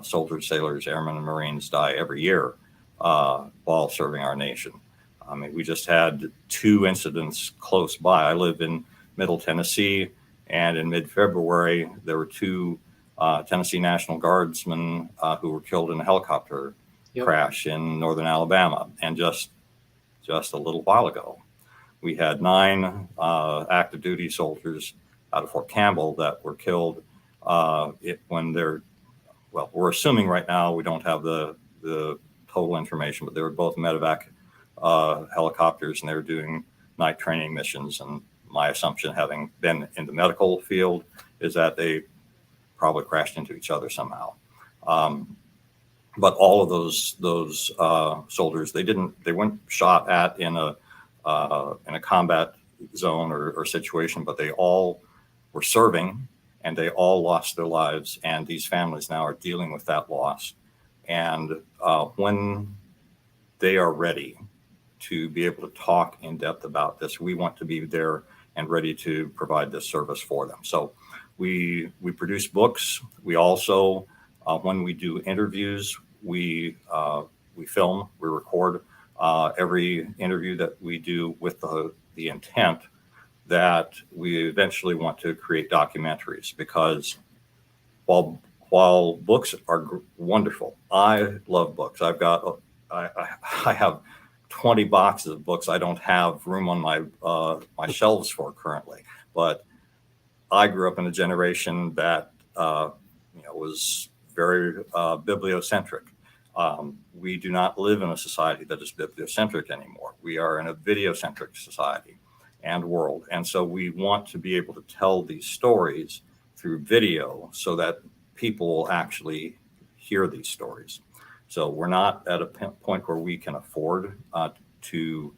soldiers, sailors, airmen, and Marines die every year while serving our nation. I mean, we just had 2 incidents close by. I live in Middle Tennessee, and in mid-February, there were 2 Tennessee National Guardsmen who were killed in a helicopter crash in northern Alabama. And just a little while ago, we had 9 active duty soldiers out of Fort Campbell that were killed when they're, well, we're assuming right now, we don't have the total information, but they were both medevac helicopters, and they were doing night training missions. And my assumption, having been in the medical field, is that they probably crashed into each other somehow. But all of those soldiers, they weren't shot at in a combat zone or situation, but they all were serving, and they all lost their lives. And these families now are dealing with that loss. And when they are ready to be able to talk in depth about this, we want to be there and ready to provide this service for them. So we produce books. We also, when we do interviews, we film, we record every interview that we do with the intent that we eventually want to create documentaries. Because while books are wonderful, I love books. I have 20 boxes of books I don't have room on my shelves for currently. But I grew up in a generation that was very bibliocentric. We do not live in a society that is bibliocentric anymore. We are in a videocentric society and world. And so we want to be able to tell these stories through video so that people will actually hear these stories. So we're not at a point where we can afford to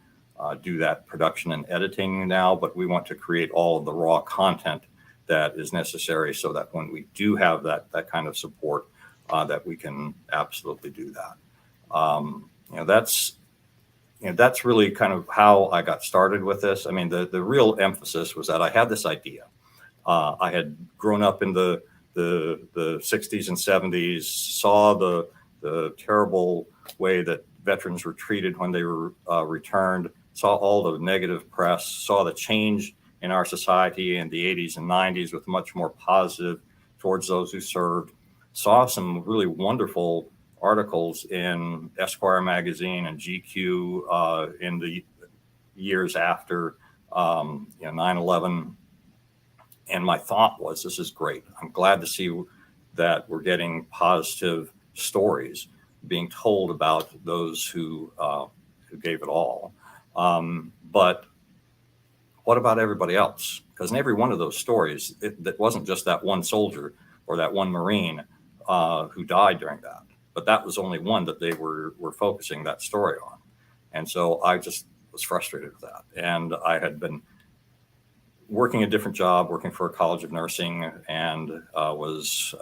do that production and editing now, but we want to create all of the raw content that is necessary so that when we do have that kind of support, that we can absolutely do that. That's really kind of how I got started with this. I mean, the real emphasis was that I had this idea. I had grown up in the 60s and 70s, saw the terrible way that veterans were treated when they were returned, saw all the negative press, saw the change in our society in the 80s and 90s with much more positive towards those who served, saw some really wonderful articles in Esquire magazine and GQ in the years after 9/11. And my thought was, this is great. I'm glad to see that we're getting positive stories. being told about those who gave it all. But what about everybody else? Because in every one of those stories, that wasn't just that one soldier or that one Marine who died during that, but that was only one that they were focusing that story on. And so I just was frustrated with that. And I had been working a different job, working for a college of nursing, and was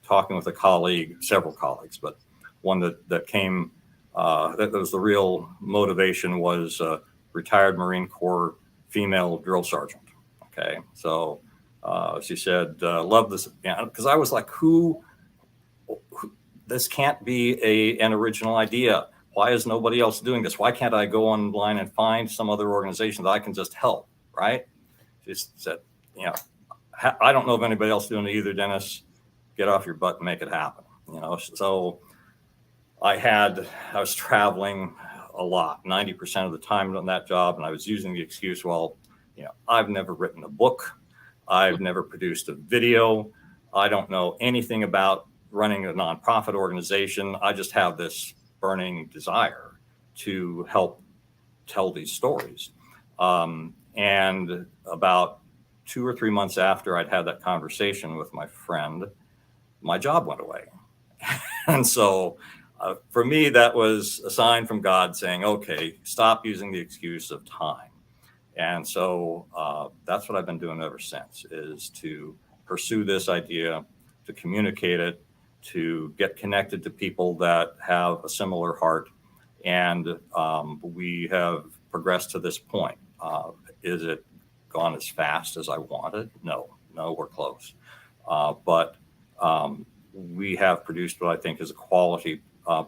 talking with a colleague, several colleagues, but one that came, that was the real motivation, was retired Marine Corps female drill sergeant. Okay, so she said, love this, because I was like, who, this can't be an original idea. Why is nobody else doing this? Why can't I go online and find some other organization that I can just help, right? She said, I don't know of anybody else doing it either, Dennis. Get off your butt and make it happen. So I was traveling a lot, 90% of the time on that job. And I was using the excuse, well, I've never written a book. I've never produced a video. I don't know anything about running a nonprofit organization. I just have this burning desire to help tell these stories. And about 2 or 3 months after I'd had that conversation with my friend, my job went away. And so for me, that was a sign from God saying, okay, stop using the excuse of time. And so that's what I've been doing ever since, is to pursue this idea, to communicate it, to get connected to people that have a similar heart. And we have progressed to this point. Is it gone as fast as I wanted? No, we're close. But we have produced what I think is a quality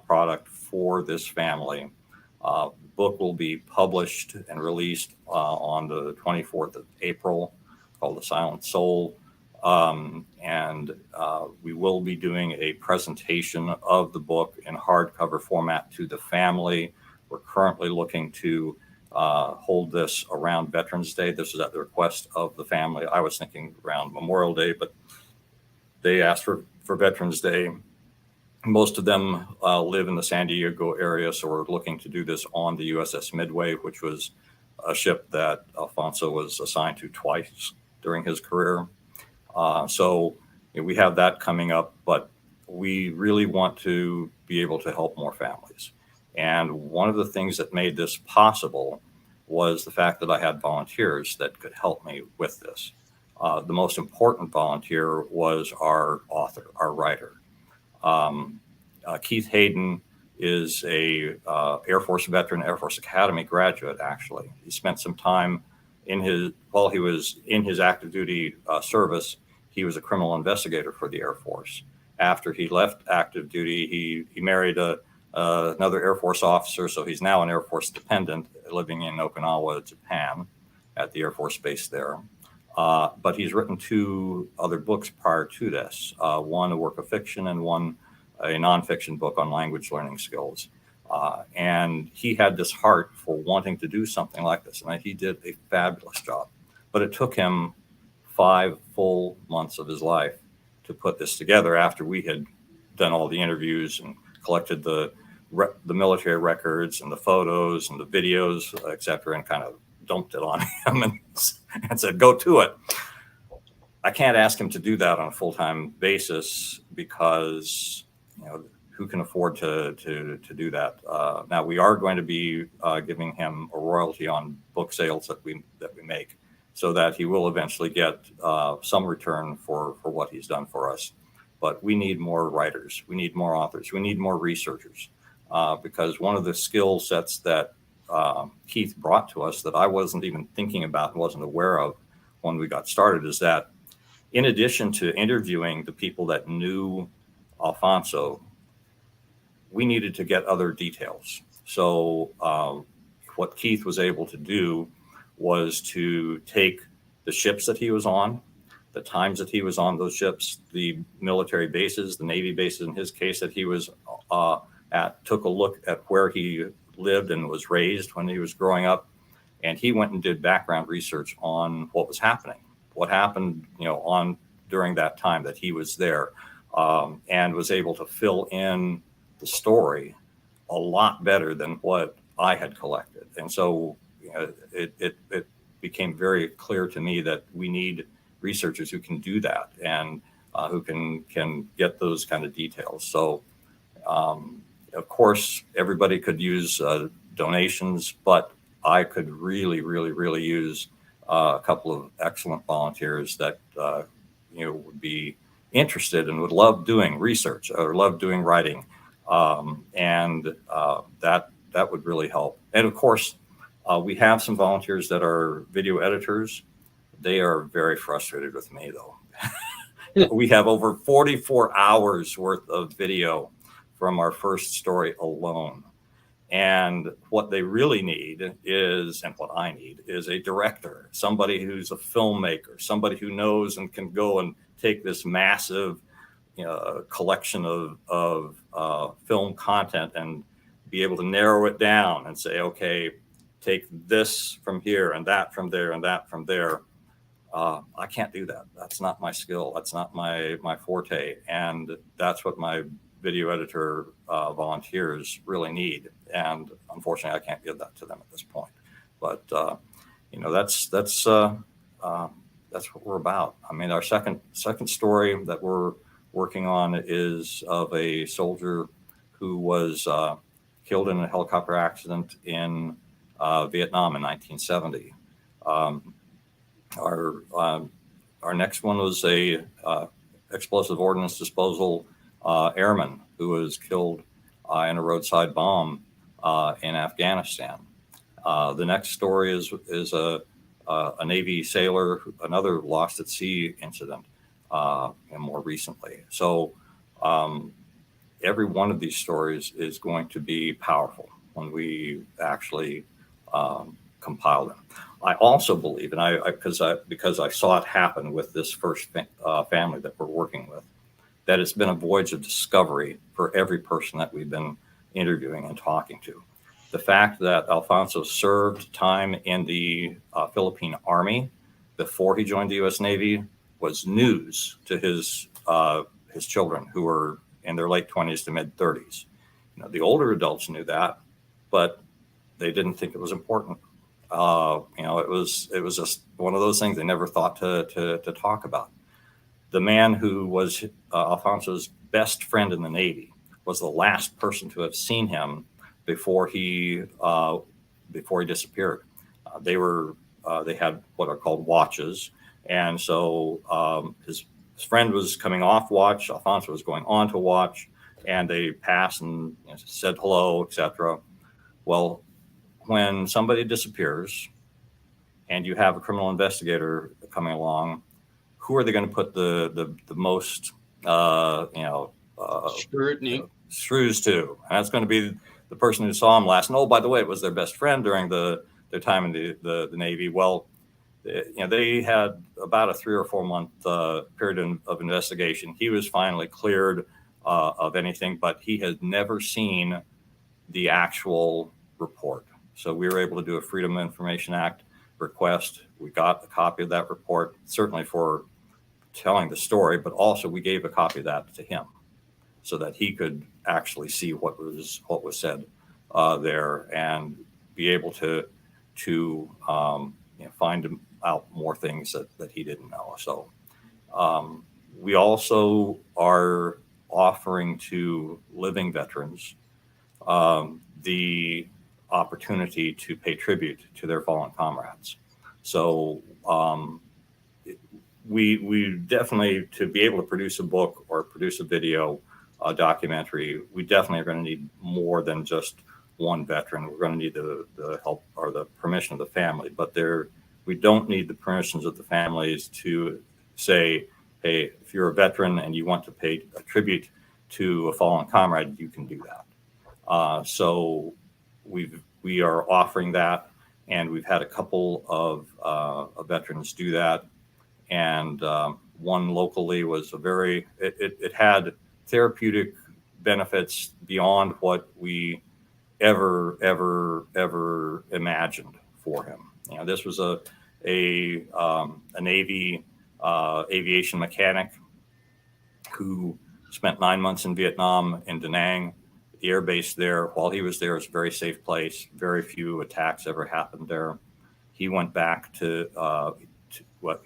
product for this family. Book will be published and released on the 24th of April, called The Silent Soul. And we will be doing a presentation of the book in hardcover format to the family. We're currently looking to hold this around Veterans Day. This is at the request of the family. I was thinking around Memorial Day, but they asked for Veterans Day. Most of them live in the San Diego area, so we're looking to do this on the USS Midway, which was a ship that Alfonso was assigned to twice during his career. So we have that coming up, but we really want to be able to help more families. And one of the things that made this possible was the fact that I had volunteers that could help me with this. The most important volunteer was our author, our writer. Keith Hayden is a Air Force veteran, Air Force Academy graduate, actually. He spent some time while he was in his active duty service, he was a criminal investigator for the Air Force. After he left active duty, he married another Air Force officer, so he's now an Air Force dependent living in Okinawa, Japan, at the Air Force base there. But he's written 2 other books prior to this, one a work of fiction and one a nonfiction book on language learning skills. And he had this heart for wanting to do something like this, and he did a fabulous job. But it took him 5 full months of his life to put this together after we had done all the interviews and collected the military records and the photos and the videos, et cetera, and kind of dumped it on him and said, go to it. I can't ask him to do that on a full-time basis because, who can afford to do that? Now we are going to be giving him a royalty on book sales that we make, so that he will eventually get some return for what he's done for us. But we need more writers, we need more authors, we need more researchers, because one of the skill sets that Keith brought to us that I wasn't even thinking about and wasn't aware of when we got started is that in addition to interviewing the people that knew Alfonso, we needed to get other details. So what Keith was able to do was to take the ships that he was on, the times that he was on those ships, the military bases, the Navy bases in his case that he was at, took a look at where he lived and was raised when he was growing up. And he went and did background research on what was happening, what happened, during that time that he was there, and was able to fill in the story a lot better than what I had collected. And so it became very clear to me that we need researchers who can do that and who can get those kind of details. So, of course, everybody could use donations, but I could really, really, really use a couple of excellent volunteers that would be interested and would love doing research or love doing writing, and that would really help. And of course, we have some volunteers that are video editors. They are very frustrated with me, though. We have over 44 hours worth of video from our first story alone. And what they really need is, and what I need, is a director, somebody who's a filmmaker, somebody who knows and can go and take this massive collection of film content and be able to narrow it down and say, okay, take this from here and that from there and that from there. I can't do that. That's not my skill. That's not my forte. And that's what my video editor volunteers really need. And unfortunately, I can't give that to them at this point. But that's what we're about. I mean, our second story that we're working on is of a soldier who was killed in a helicopter accident in Vietnam in 1970. Our next one was a explosive ordnance disposal airman who was killed in a roadside bomb in Afghanistan. The next story is a Navy sailor, another lost at sea incident, and more recently. So every one of these stories is going to be powerful when we actually compile them. I also believe, and because I saw it happen with this first family that we're working with, that it's been a voyage of discovery for every person that we've been interviewing and talking to. The fact that Alfonso served time in the Philippine Army before he joined the U.S. Navy was news to his children, who were in their late 20s to mid 30s. The older adults knew that, but they didn't think it was important. It was just one of those things they never thought to talk about. The man who was Alfonso's best friend in the Navy was the last person to have seen him before he disappeared. They had what are called watches, and so his friend was coming off watch, Alfonso was going on to watch, and they passed and said hello, etc. Well, when somebody disappears and you have a criminal investigator coming along, who are they going to put the most scrutiny shrews to? And that's going to be the person who saw him last. And oh, by the way, it was their best friend during their time in the Navy. Well, they had about a 3 or 4 month period of investigation. He was finally cleared of anything, but he had never seen the actual report. So we were able to do a Freedom of Information Act request. We got a copy of that report, certainly for telling the story, but also we gave a copy of that to him so that he could actually see what was said there and be able to find out more things that he didn't know. So we also are offering to living veterans the opportunity to pay tribute to their fallen comrades. So we definitely, to be able to produce a book or produce a video, a documentary, we definitely are going to need more than just one veteran. We're going to need the help or the permission of the family, but we don't need the permissions of the families to say, hey, if you're a veteran and you want to pay a tribute to a fallen comrade, you can do that. So we are offering that, and we've had a couple of veterans do that. And one locally was it had therapeutic benefits beyond what we ever imagined for him. This was a Navy aviation mechanic who spent 9 months in Vietnam in Da Nang. air base there, while he was there, is a very safe place. Very few attacks ever happened there. He went back to what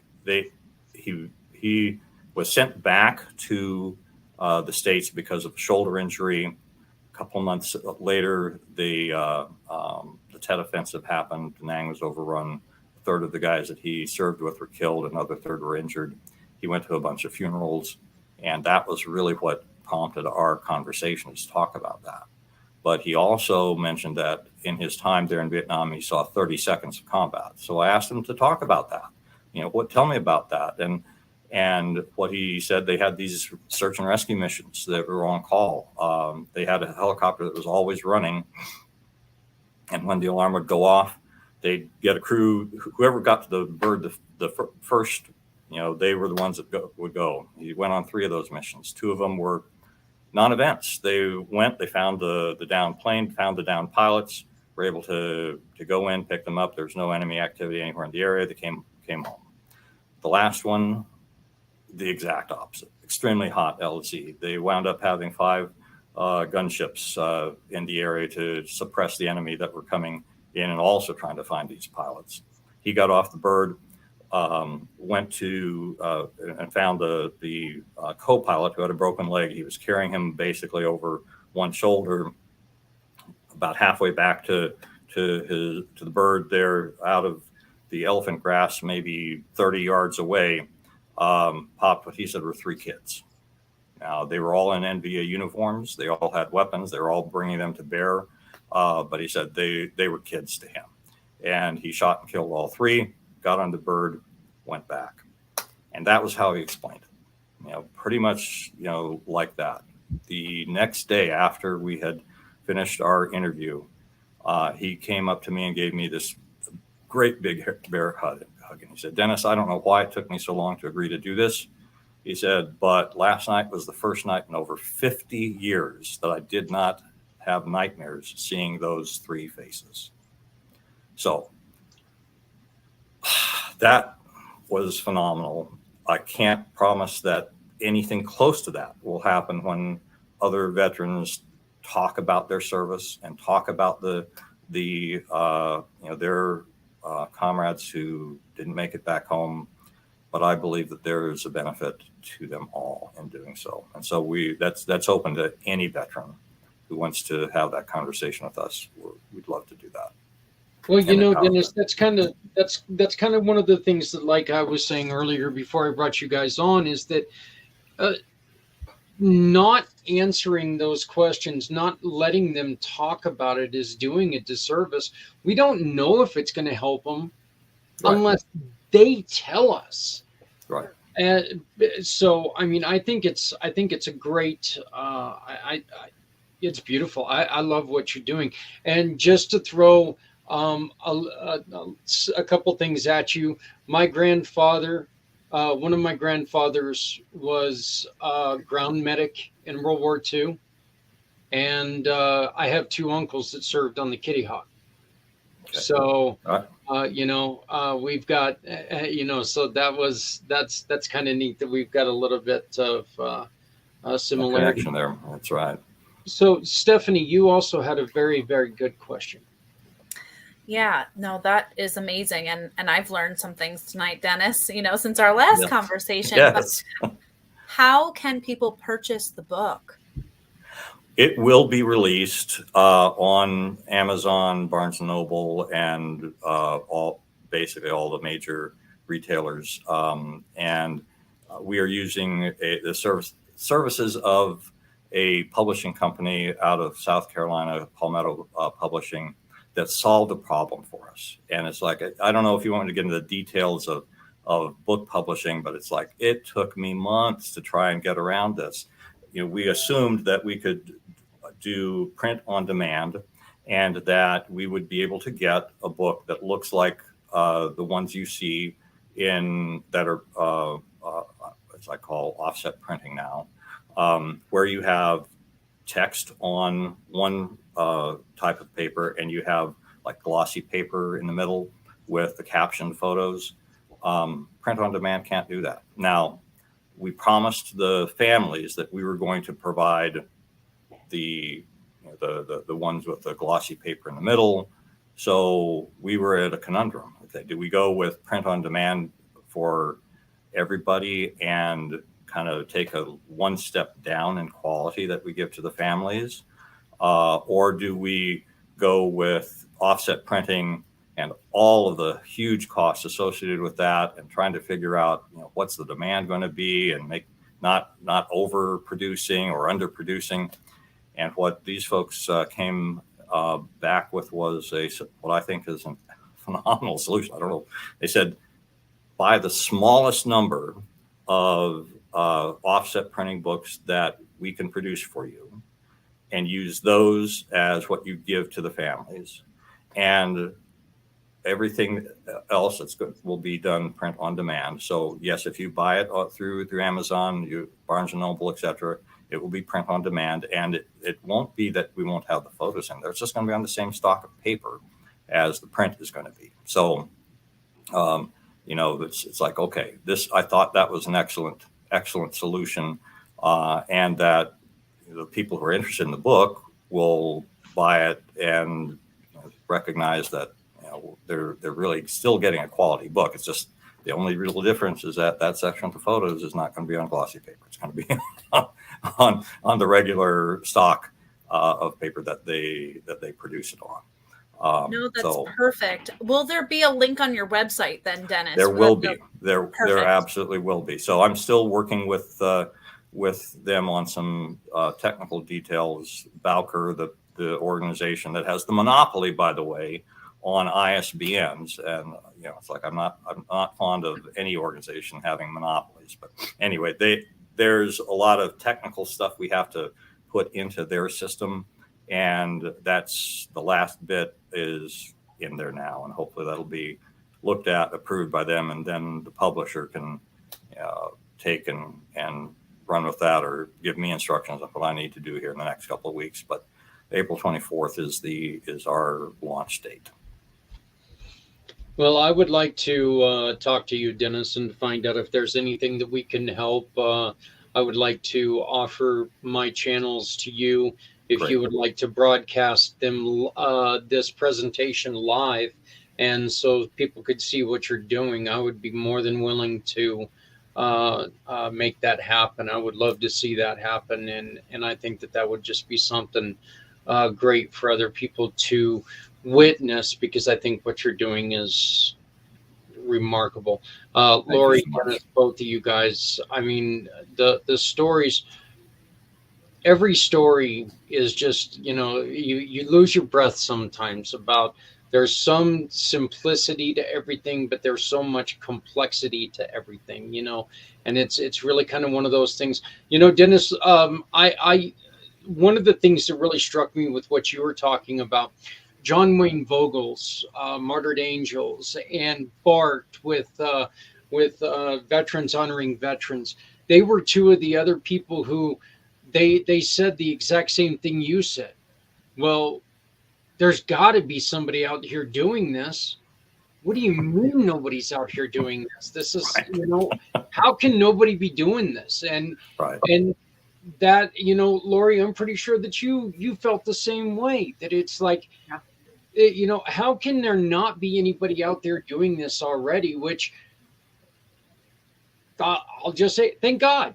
he was sent back to the States because of a shoulder injury. A couple of months later, the Tet Offensive happened. Da Nang was overrun. A third of the guys that he served with were killed. Another third were injured. He went to a bunch of funerals, and that was really what prompted our conversations to talk about that. But he also mentioned that in his time there in Vietnam, he saw 30 seconds of combat. So I asked him to talk about that. Tell me about that. And what he said, they had these search and rescue missions that were on call. They had a helicopter that was always running. And when the alarm would go off, they'd get a crew, whoever got to the bird the first, they were the ones that would go. He went on 3 of those missions. 2 of them were non-events. They went, they found the downed plane, found the downed pilots, were able to go in, pick them up. There's no enemy activity anywhere in the area. They came home. The last one, the exact opposite, extremely hot LZ. They wound up having 5 gunships in the area to suppress the enemy that were coming in and also trying to find these pilots. He got off the bird, went to and found the co-pilot who had a broken leg. He was carrying him basically over one shoulder, about halfway back to the bird there out of the elephant grass, maybe 30 yards away. Popped what he said were 3 kids. Now, they were all in NVA uniforms. They all had weapons. They were all bringing them to bear. But he said they were kids to him. And he shot and killed all 3, got on the bird, went back. And that was how he explained it. Pretty much, like that. The next day after we had finished our interview, he came up to me and gave me this great big bear hug. And he said, "Dennis, I don't know why it took me so long to agree to do this." He said, "But last night was the first night in over 50 years that I did not have nightmares seeing those 3 faces." So that was phenomenal. I can't promise that anything close to that will happen when other veterans talk about their service and talk about their comrades who didn't make it back home. But I believe that there is a benefit to them all in doing so. And so that's open to any veteran who wants to have that conversation with us. We'd love to do that. Well, Dennis, that's kind of one of the things that, like I was saying earlier before I brought you guys on, is that not answering those questions, not letting them talk about it, is doing a disservice. We don't know if it's going to help them unless they tell us. Right. So, I think it's a great. It's beautiful. I love what you're doing. And just to throw a couple things at you, my grandfather. One of my grandfathers was a ground medic in World War II, and I have 2 uncles that served on the Kitty Hawk. Okay. So, we've got, so that's kind of neat that we've got a little bit of similarity. Connection there. That's right. So, Stephanie, you also had a very, very good question. Yeah, no, that is amazing. And I've learned some things tonight, Dennis, since our last conversation. Yes. But how can people purchase the book? It will be released on Amazon, Barnes & Noble, and basically all the major retailers. And we are using the services of a publishing company out of South Carolina, Palmetto Publishing, that solved a problem for us. And it's like, I don't know if you want me to get into the details of book publishing, but it's like, it took me months to try and get around this. We assumed that we could do print on demand and that we would be able to get a book that looks like the ones you see that are, as I call offset printing now, where you have text on one type of paper and you have like glossy paper in the middle with the captioned photos. Print on demand can't do that. Now, we promised the families that we were going to provide the the ones with the glossy paper in the middle. So we were at a conundrum. Okay, do we go with print on demand for everybody and kind of take a one step down in quality that we give to the families? Or do we go with offset printing and all of the huge costs associated with that, and trying to figure out, what's the demand going to be, and make not overproducing or underproducing? And what these folks came back with was what I think is a phenomenal solution. I don't know. They said, buy the smallest number of offset printing books that we can produce for you, and use those as what you give to the families. And everything else that's good will be done print on demand. So yes, if you buy it through Amazon, Barnes and Noble, etc., it will be print on demand, and it won't be that we won't have the photos in there. It's just going to be on the same stock of paper as the print is going to be. So, it's like, okay, I thought that was an excellent solution, and that the people who are interested in the book will buy it and recognize that they're really still getting a quality book. It's just the only real difference is that section of the photos is not going to be on glossy paper. It's going to be on the regular stock of paper that they produce it on. No, that's perfect. Will there be a link on your website then, Dennis? There will be. There absolutely will be. So I'm still working with them on some technical details. Bowker, the organization that has the monopoly, by the way, on ISBNs, and it's like I'm not fond of any organization having monopolies. But anyway, there's a lot of technical stuff we have to put into their system, and that's the last bit is in there now, and hopefully that'll be looked at, approved by them, and then the publisher can take and run with that, or give me instructions on what I need to do here in the next couple of weeks. But April 24th is our launch date. Well, I would like to talk to you, Dennis, and find out if there's anything that we can help. I would like to offer my channels to you if Great. You would like to broadcast them this presentation live, and so people could see what you're doing. I would be more than willing to make that happen. I would love to see that happen, and I think that would just be something great for other people to witness, because I think what you're doing is remarkable. Lori, both of you guys, I mean, the stories, every story is just, you lose your breath sometimes about, there's some simplicity to everything, but there's so much complexity to everything, and it's really kind of one of those things, Dennis. One of the things that really struck me with what you were talking about, John Wayne Vogel's Martyred Angels, and Bart with veterans honoring veterans. They were two of the other people who they said the exact same thing you said. Well, there's got to be somebody out here doing this. What do you mean nobody's out here doing this? This is, how can nobody be doing this? And that, Lori, I'm pretty sure that you felt the same way, that it's like, how can there not be anybody out there doing this already? Which I'll just say, thank God,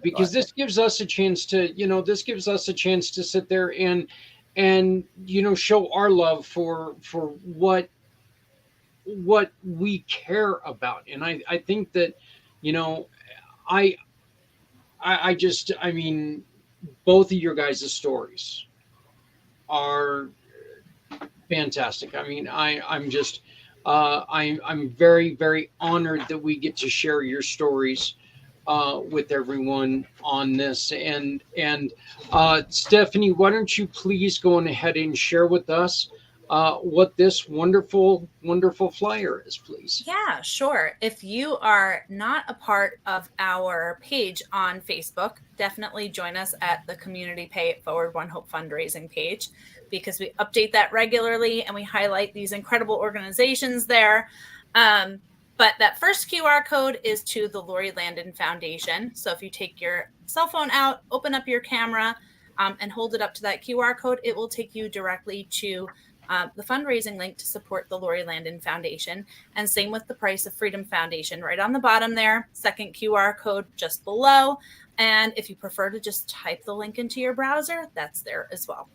because this gives us a chance to, sit there and show our love for what we care about. And I think that, I mean, both of your guys' stories are fantastic. I mean, I'm just, I'm very, very honored that we get to share your stories with everyone on this. And Stephanie, why don't you please go on ahead and share with us what this wonderful, wonderful flyer is, please. Yeah, sure. If you are not a part of our page on Facebook, definitely join us at the Community Pay It Forward One Hope fundraising page, because we update that regularly and we highlight these incredible organizations there. But that first QR code is to the Lori Landin Foundation. So if you take your cell phone out, open up your camera, and hold it up to that QR code, it will take you directly to the fundraising link to support the Lori Landin Foundation. And same with the Price of Freedom Foundation, right on the bottom there, second QR code just below. And if you prefer to just type the link into your browser, that's there as well.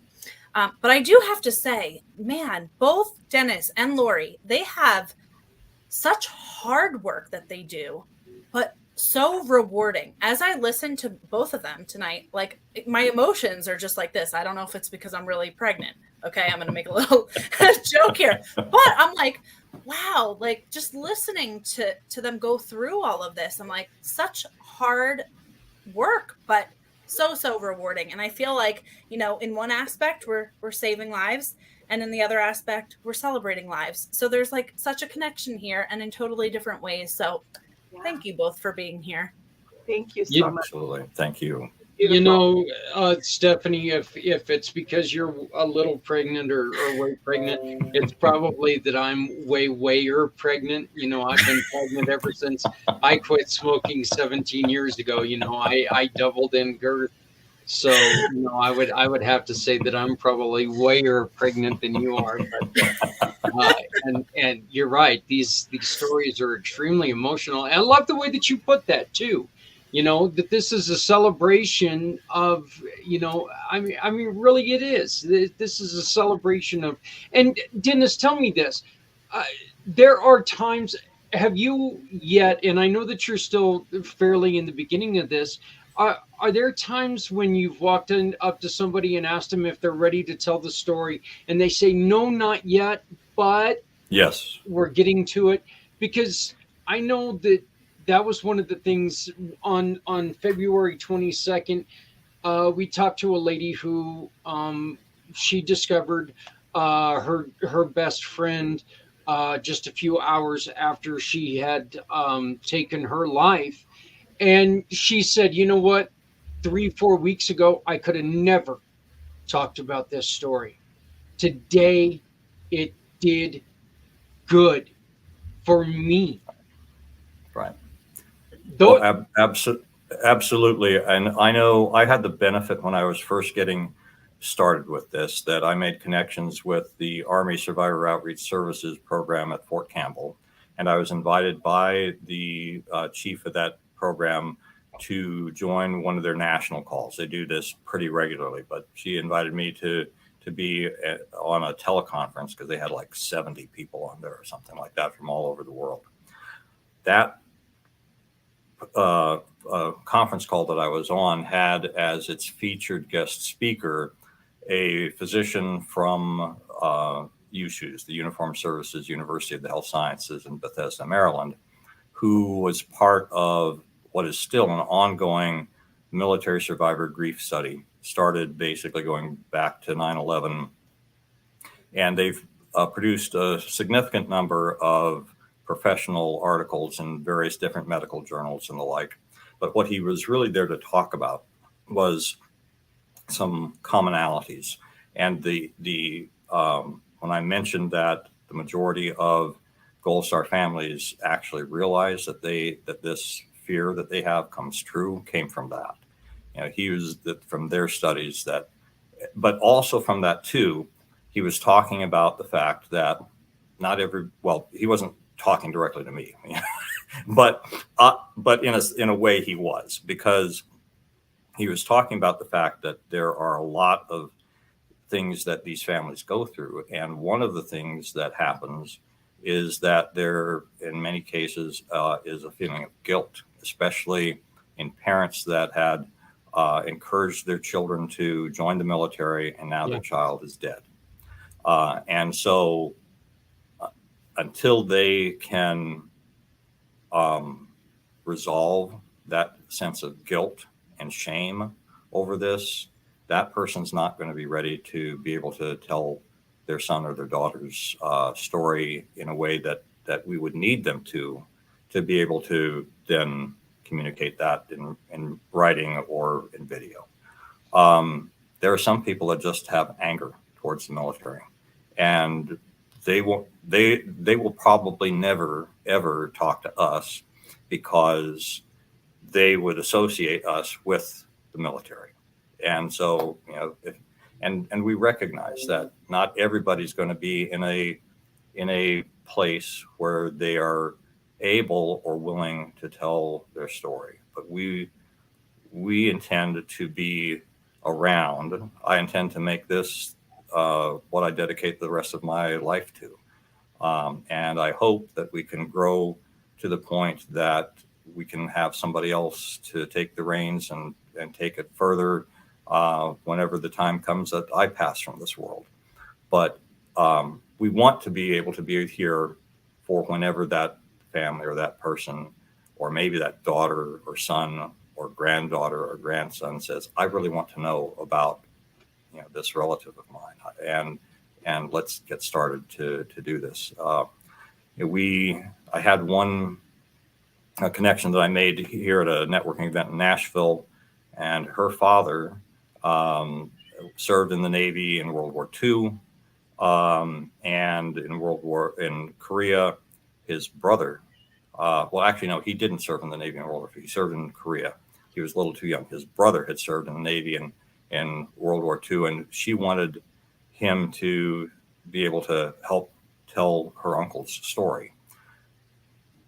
But I do have to say, man, both Dennis and Lori, they have such hard work that they do, but so rewarding. As I listen to both of them tonight, like my emotions are just like this. I don't know if it's because I'm really pregnant. Okay, I'm going to make a little joke here, but I'm like, wow, like just listening to them go through all of this, I'm like, such hard work, but so rewarding. And I feel like, you know, in one aspect we're saving lives, and in the other aspect we're celebrating lives. So there's like such a connection here, and in totally different ways. So thank you both for being here. Thank you so much. Absolutely. Thank you. You know, Stephanie, if it's because you're a little pregnant or way pregnant, it's probably that I'm wayer pregnant. You know, I've been pregnant ever since I quit smoking 17 years ago. You know, I doubled in girth. So, you know, I would have to say that I'm probably wayer pregnant than you are. But, and you're right. These stories are extremely emotional. And I love the way that you put that too. You know, that this is a celebration of, you know, I mean, really it is. This is a celebration of, and Dennis, tell me this. There are times, have you yet, and I know that you're still fairly in the beginning of this, are there times when you've walked up to somebody and asked them if they're ready to tell the story and they say, no, not yet, but yes, we're getting to it? Because I know that was one of the things on February 22nd. We talked to a lady who she discovered her best friend just a few hours after she had taken her life. And she said, you know what, 3-4 weeks ago, I could have never talked about this story. Today, it did good for me. Right. Though, Absolutely. And I know I had the benefit when I was first getting started with this, that I made connections with the Army Survivor Outreach Services program at Fort Campbell. And I was invited by the chief of that program to join one of their national calls. They do this pretty regularly, but she invited me to be on a teleconference because they had like 70 people on there or something like that from all over the world. That conference call that I was on had as its featured guest speaker a physician from USUHS, the Uniformed Services University of the Health Sciences in Bethesda, Maryland, who was part of what is still an ongoing military survivor grief study, started basically going back to 9/11. And they've produced a significant number of professional articles in various different medical journals and the like. But what he was really there to talk about was some commonalities. And when I mentioned that the majority of Gold Star families actually realize that this fear that they have comes true, came from that. You know, he was from their studies that, but also from that too, he was talking about the fact that he wasn't talking directly to me, but in a way he was, because he was talking about the fact that there are a lot of things that these families go through. And one of the things that happens is that there, in many cases, is a feeling of guilt, especially in parents that had encouraged their children to join the military, and now their child is dead. And so until they can resolve that sense of guilt and shame over this, that person's not going to be ready to be able to tell their son or their daughter's story in a way that we would need them to be able to then communicate that in writing or in video. There are some people that just have anger towards the military, and they will probably never ever talk to us because they would associate us with the military. And so, and we recognize that not everybody's going to be in a place where they are able or willing to tell their story. But we intend to be around. I intend to make this what I dedicate the rest of my life to. And I hope that we can grow to the point that we can have somebody else to take the reins and take it further whenever the time comes that I pass from this world. But we want to be able to be here for whenever that family or that person, or maybe that daughter or son or granddaughter or grandson says, I really want to know about this relative of mine, and let's get started to do this. I had one connection that I made here at a networking event in Nashville, and her father served in the Navy in World War II, and in Korea, his brother. Well, actually, no, he didn't serve in the Navy in World War II. He served in Korea. He was a little too young. His brother had served in the Navy in World War II, and she wanted him to be able to help tell her uncle's story.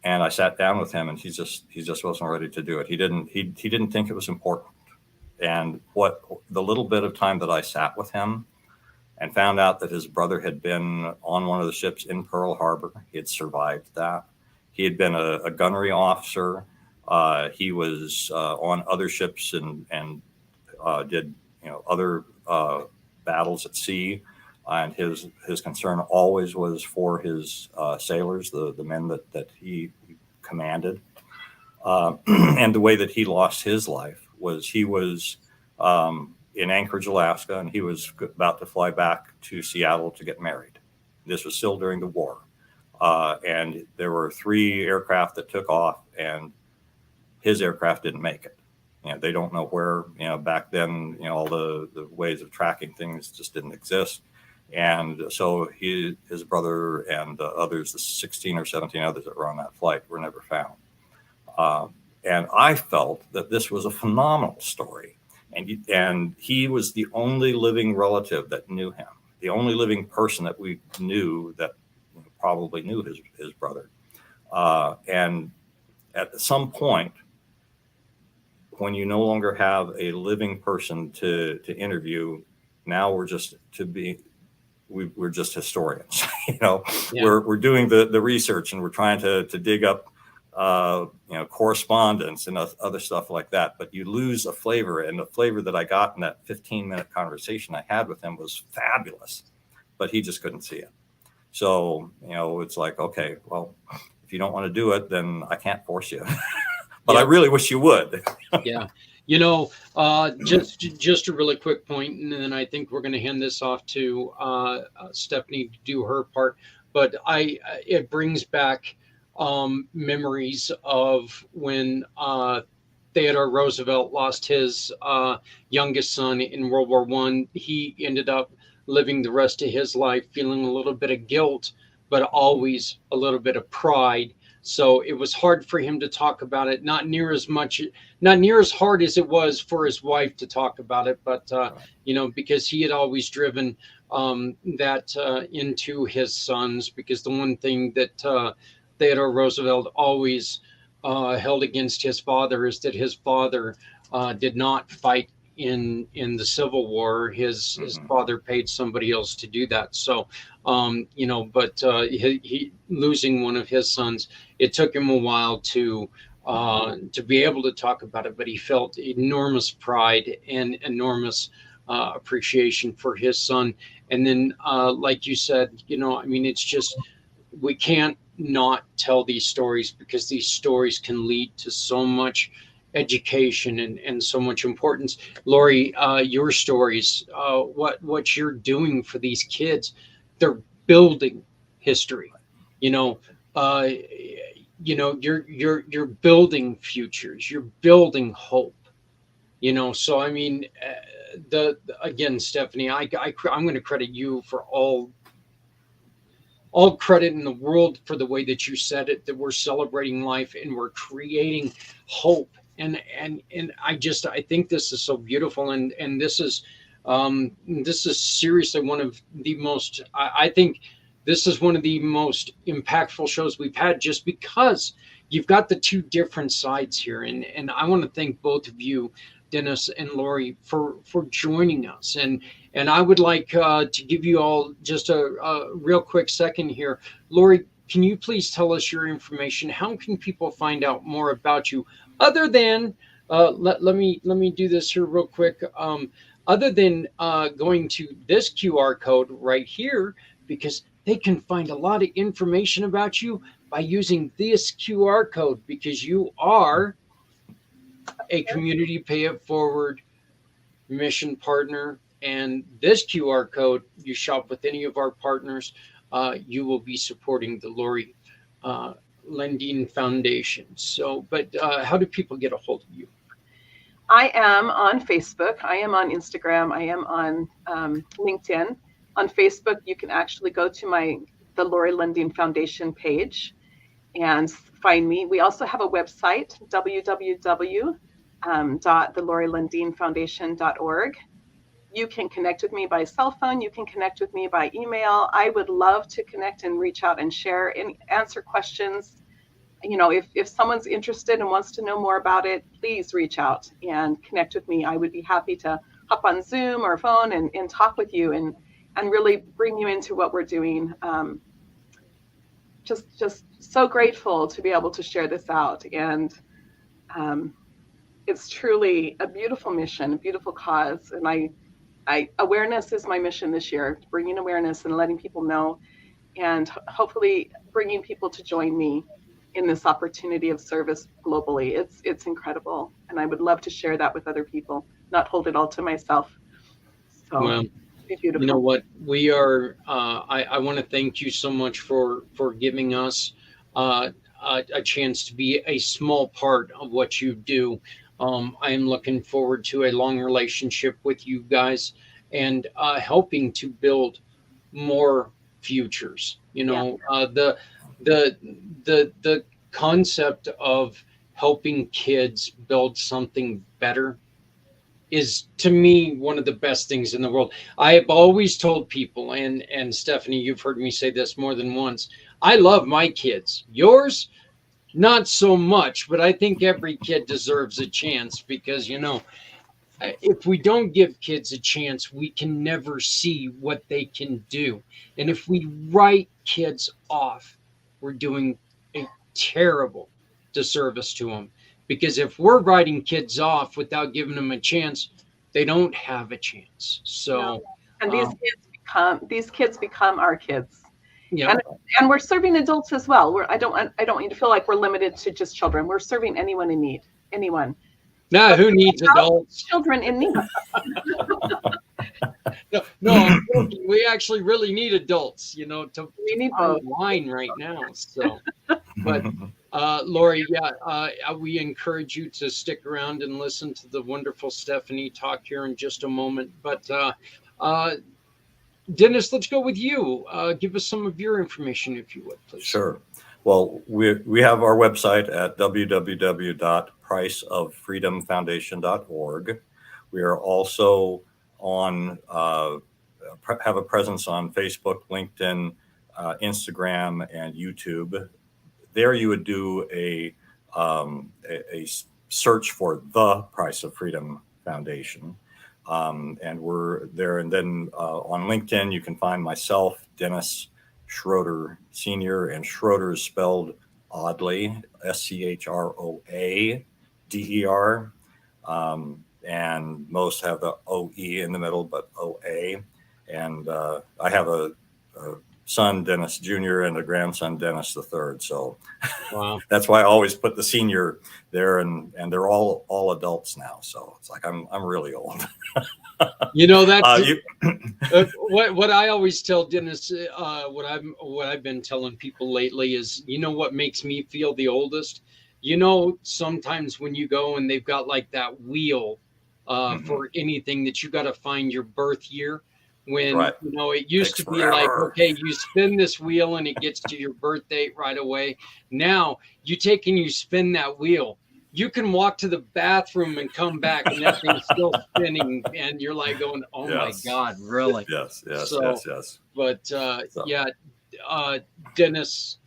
And I sat down with him, and he just wasn't ready to do it. He didn't think it was important. And what the little bit of time that I sat with him and found out that his brother had been on one of the ships in Pearl Harbor, he had survived that. He had been a gunnery officer. He was on other ships and did other battles at sea. And his concern always was for his sailors, the men that he commanded. And the way that he lost his life was he was in Anchorage, Alaska, and he was about to fly back to Seattle to get married. This was still during the war. And there were 3 aircraft that took off, and his aircraft didn't make it. They don't know where, back then, all the ways of tracking things just didn't exist. And so his brother and others, the 16 or 17 others that were on that flight, were never found. And I felt that this was a phenomenal story. And he was the only living relative that knew him, the only living person that we knew that probably knew his brother. And at some point, when you no longer have a living person to interview, now we're just historians. Yeah. We're doing the research, and we're trying to dig up correspondence and other stuff like that. But you lose a flavor, and the flavor that I got in that 15-minute conversation I had with him was fabulous, but he just couldn't see it. So it's like, okay, well, if you don't want to do it, then I can't force you. But I really wish you would. Yeah. Just a really quick point, and then I think we're going to hand this off to Stephanie to do her part. But it brings back memories of when Theodore Roosevelt lost his youngest son in World War I. He ended up living the rest of his life feeling a little bit of guilt, but always a little bit of pride. So it was hard for him to talk about it, not near as hard as it was for his wife to talk about it, but because he had always driven that into his sons, because the one thing that Theodore Roosevelt always held against his father is that his father did not fight in the Civil War. His father paid somebody else to do that. So, he losing one of his sons, it took him a while to be able to talk about it, but he felt enormous pride and enormous appreciation for his son. And then, like you said, it's just, we can't not tell these stories, because these stories can lead to so much education and so much importance. Lori, your stories, what you're doing for these kids, they're building history. You're building futures, you're building hope. So again, Stephanie, I'm going to credit you for all credit in the world for the way that you said it, that we're celebrating life and we're creating hope and I think this is so beautiful, and this is seriously one of the most, I think this is one of the most impactful shows we've had, just because you've got the two different sides here. And I want to thank both of you, Dennis and Lori, for joining us. And I would like to give you all just a real quick second here. Lori, can you please tell us your information? How can people find out more about you, other than let me do this here real quick. Other than going to this QR code right here, because they can find a lot of information about you by using this QR code, because you are a community pay it forward mission partner. And this QR code, you shop with any of our partners, you will be supporting the Lori Landin Foundation. So, but how do people get a hold of you? I am on Facebook. I am on Instagram. I am on LinkedIn. On Facebook, you can actually go to the Lori Landin Foundation page and find me. We also have a website, www.thelorilandinfoundation.org. You can connect with me by cell phone. You can connect with me by email. I would love to connect and reach out and share and answer questions. You know, if someone's interested and wants to know more about it, please reach out and connect with me. I would be happy to hop on Zoom or phone and talk with you and really bring you into what we're doing. Just so grateful to be able to share this out. And it's truly a beautiful mission, a beautiful cause. And awareness is my mission this year, bringing awareness and letting people know, and hopefully bringing people to join me in this opportunity of service globally. It's incredible. And I would love to share that with other people, not hold it all to myself. So well, beautiful. You know what, we are, I want to thank you so much for giving us a chance to be a small part of what you do. I am looking forward to a long relationship with you guys, and helping to build more futures. You know, the concept of helping kids build something better is, to me, one of the best things in the world. I have always told people, and Stephanie, you've heard me say this more than once, I love my kids. Yours, not so much, but I think every kid deserves a chance, because, you know, if we don't give kids a chance, we can never see what they can do. And if we write kids off, we're doing a terrible disservice to them. Because if we're writing kids off without giving them a chance, they don't have a chance. So, and these kids become our kids. Yeah, and we're serving adults as well. I don't want you to feel like we're limited to just children. We're serving anyone in need. Anyone. Now, who needs adults? Children in need. No, I'm joking. We actually really need adults, you know, we need both wine right now. So, but Lori, we encourage you to stick around and listen to the wonderful Stephanie talk here in just a moment. But Dennis, let's go with you. Give us some of your information, if you would, please. Sure. Well, we have our website at www.priceoffreedomfoundation.org. We are also on have a presence on Facebook, LinkedIn, Instagram, and YouTube. There you would do a search for the Price of Freedom Foundation. And we're there. And then on LinkedIn, you can find myself, Dennis Schroeder Sr., and Schroeder is spelled oddly, SCHROADER. And most have the OE in the middle, but OA. And I have a son, Dennis Jr., and a grandson, Dennis III. So wow. That's why I always put the senior there, and they're all adults now. So it's like I'm really old. You know, that's what I always tell Dennis. What I've been telling people lately is, you know, what makes me feel the oldest. You know, sometimes when you go and they've got like that wheel for anything that you got to find your birth year. When, right. You know, it used to be like, okay, you spin this wheel and it gets to your birth date right away. Now you take and you spin that wheel you can walk to the bathroom and come back and that thing's still spinning, and you're like going, oh Yes. my God, really? Yes. So, Yes. But yeah, Dennis,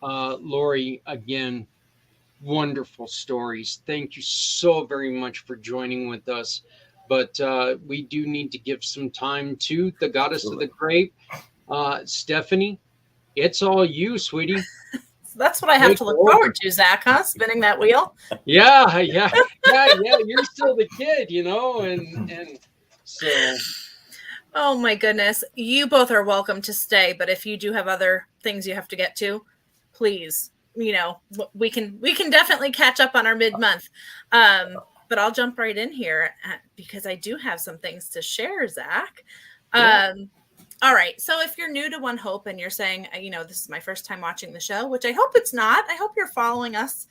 Lori, again, wonderful stories. Thank you so very much for joining with us. But we do need to give some time to the goddess Absolutely. of the grape, Stephanie. It's all you, sweetie. So that's what I have Take to look over. forward to, Zach, huh? Spinning that wheel. Yeah. You're still the kid, and so. Oh my goodness. You both are welcome to stay, but if you do have other things you have to get to, please, we can definitely catch up on our mid-month. But I'll jump right in here because I do have some things to share, Zach. Yeah. All right. So if you're new to OneHope and you're saying, this is my first time watching the show, which I hope it's not, I hope you're following us.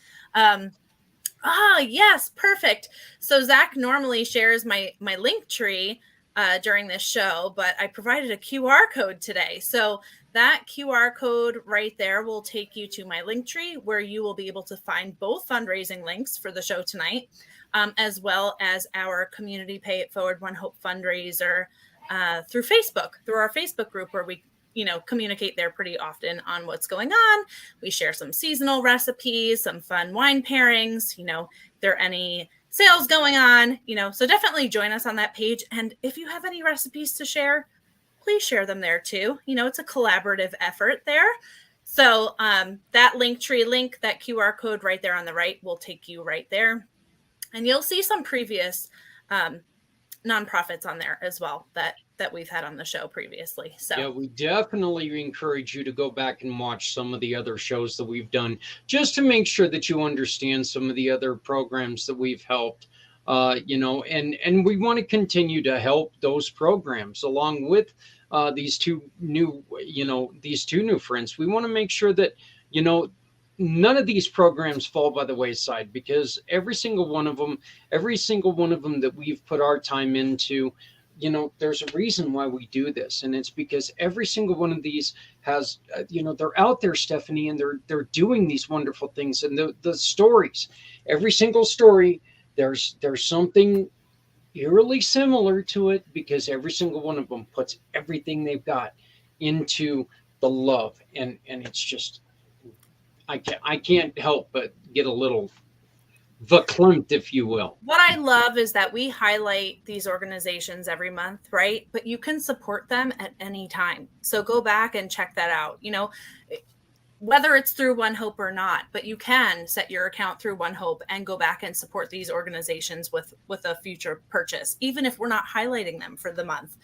Yes, perfect. So Zach normally shares my link tree during this show, but I provided a QR code today. So that QR code right there will take you to my link tree, where you will be able to find both fundraising links for the show tonight, as well as our community Pay It Forward OneHope fundraiser through Facebook, through our Facebook group, where we communicate there pretty often on what's going on. We share some seasonal recipes, some fun wine pairings, there are any sales going on, so definitely join us on that page. And if you have any recipes to share, please share them there too. It's a collaborative effort there. So that Linktree link, that QR code right there on the right will take you right there. And you'll see some previous nonprofits on there as well that we've had on the show previously. So yeah, we definitely encourage you to go back and watch some of the other shows that we've done, just to make sure that you understand some of the other programs that we've helped, and we want to continue to help those programs along with these two new friends. We want to make sure that none of these programs fall by the wayside, because every single one of them that we've put our time into, there's a reason why we do this. And it's because every single one of these has, they're out there, Stephanie, and they're doing these wonderful things. And the stories, every single story, there's something eerily similar to it, because every single one of them puts everything they've got into the love. And it's just, I can't help but get a little verklempt, if you will. What I love is that we highlight these organizations every month, right? But you can support them at any time. So go back and check that out. Whether it's through OneHope or not, but you can set your account through OneHope and go back and support these organizations with a future purchase, even if we're not highlighting them for the month,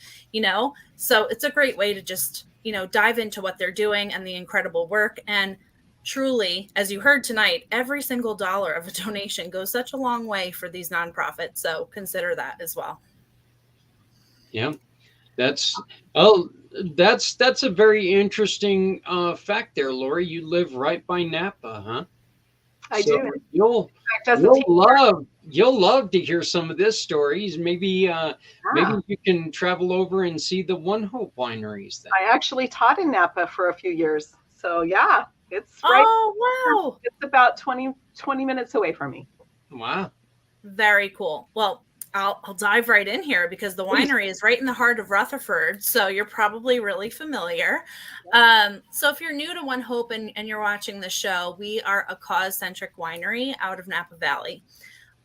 So it's a great way to just, dive into what they're doing and the incredible work. And truly, as you heard tonight, every single dollar of a donation goes such a long way for these nonprofits. So consider that as well. Yeah, that's a very interesting fact there, Lori. You live right by Napa, huh? I do. You'll love to hear some of this stories. Maybe you can travel over and see the OneHope wineries then. I actually taught in Napa for a few years. So yeah. It's right. Oh, wow. It's about 20 minutes away from me. Wow. Very cool. Well, I'll dive right in here, because the winery is right in the heart of Rutherford. So you're probably really familiar. So if you're new to OneHope and you're watching the show, we are a cause-centric winery out of Napa Valley.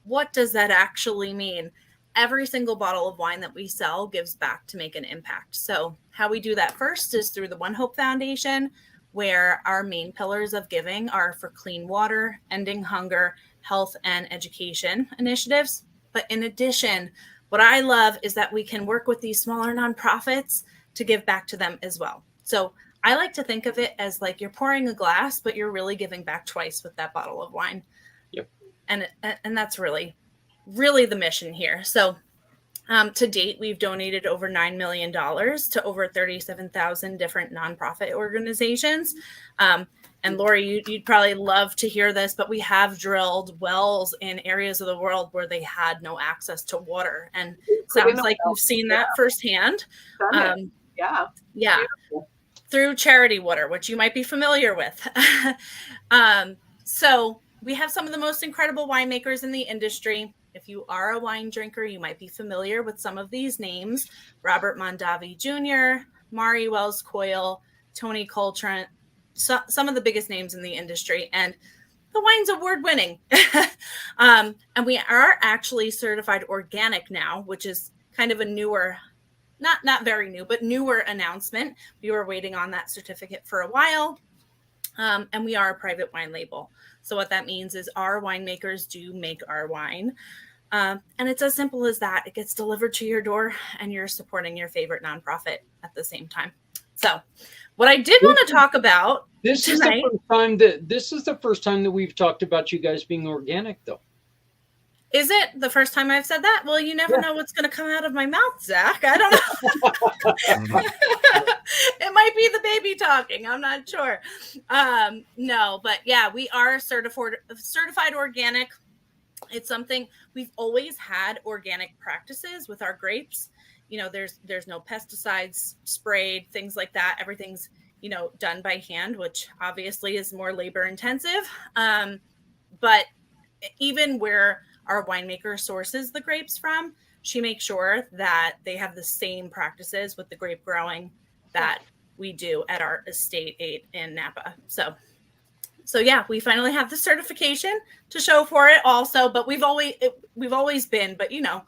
What does that actually mean? Every single bottle of wine that we sell gives back to make an impact. So how we do that first is through the OneHope Foundation, where our main pillars of giving are for clean water, ending hunger, health, and education initiatives. But in addition, what I love is that we can work with these smaller nonprofits to give back to them as well. So I like to think of it as like you're pouring a glass, but you're really giving back twice with that bottle of wine. Yep. And that's really, really the mission here. So to date, we've donated over $9 million to over 37,000 different nonprofit organizations. And Lori, you'd probably love to hear this, but we have drilled wells in areas of the world where they had no access to water. And it sounds like you've seen that firsthand. Yeah. Through charity water, which you might be familiar with. So we have some of the most incredible winemakers in the industry. If you are a wine drinker, you might be familiar with some of these names: Robert Mondavi Jr., Mari Wells Coyle, Tony Coltrane, some of the biggest names in the industry. And the wine's award winning. And we are actually certified organic now, which is kind of a newer, not very new, but newer announcement. We were waiting on that certificate for a while. And we are a private wine label. So what that means is our winemakers do make our wine. And it's as simple as that. It gets delivered to your door and you're supporting your favorite nonprofit at the same time. So what I did want to talk about tonight. This is the first time that we've talked about you guys being organic, though. Is it the first time I've said that? Well, you never know what's going to come out of my mouth, Zach. I don't know. It might be the baby talking. I'm not sure. No, but yeah, we are certified organic. It's something we've always had organic practices with our grapes. You know, there's no pesticides sprayed, things like that. Everything's, you know, done by hand, which obviously is more labor intensive. But even where our winemaker sources the grapes from, she makes sure that they have the same practices with the grape growing that we do at our Estate 8 in Napa. So yeah, we finally have the certification to show for it also, but we've always been, but you know,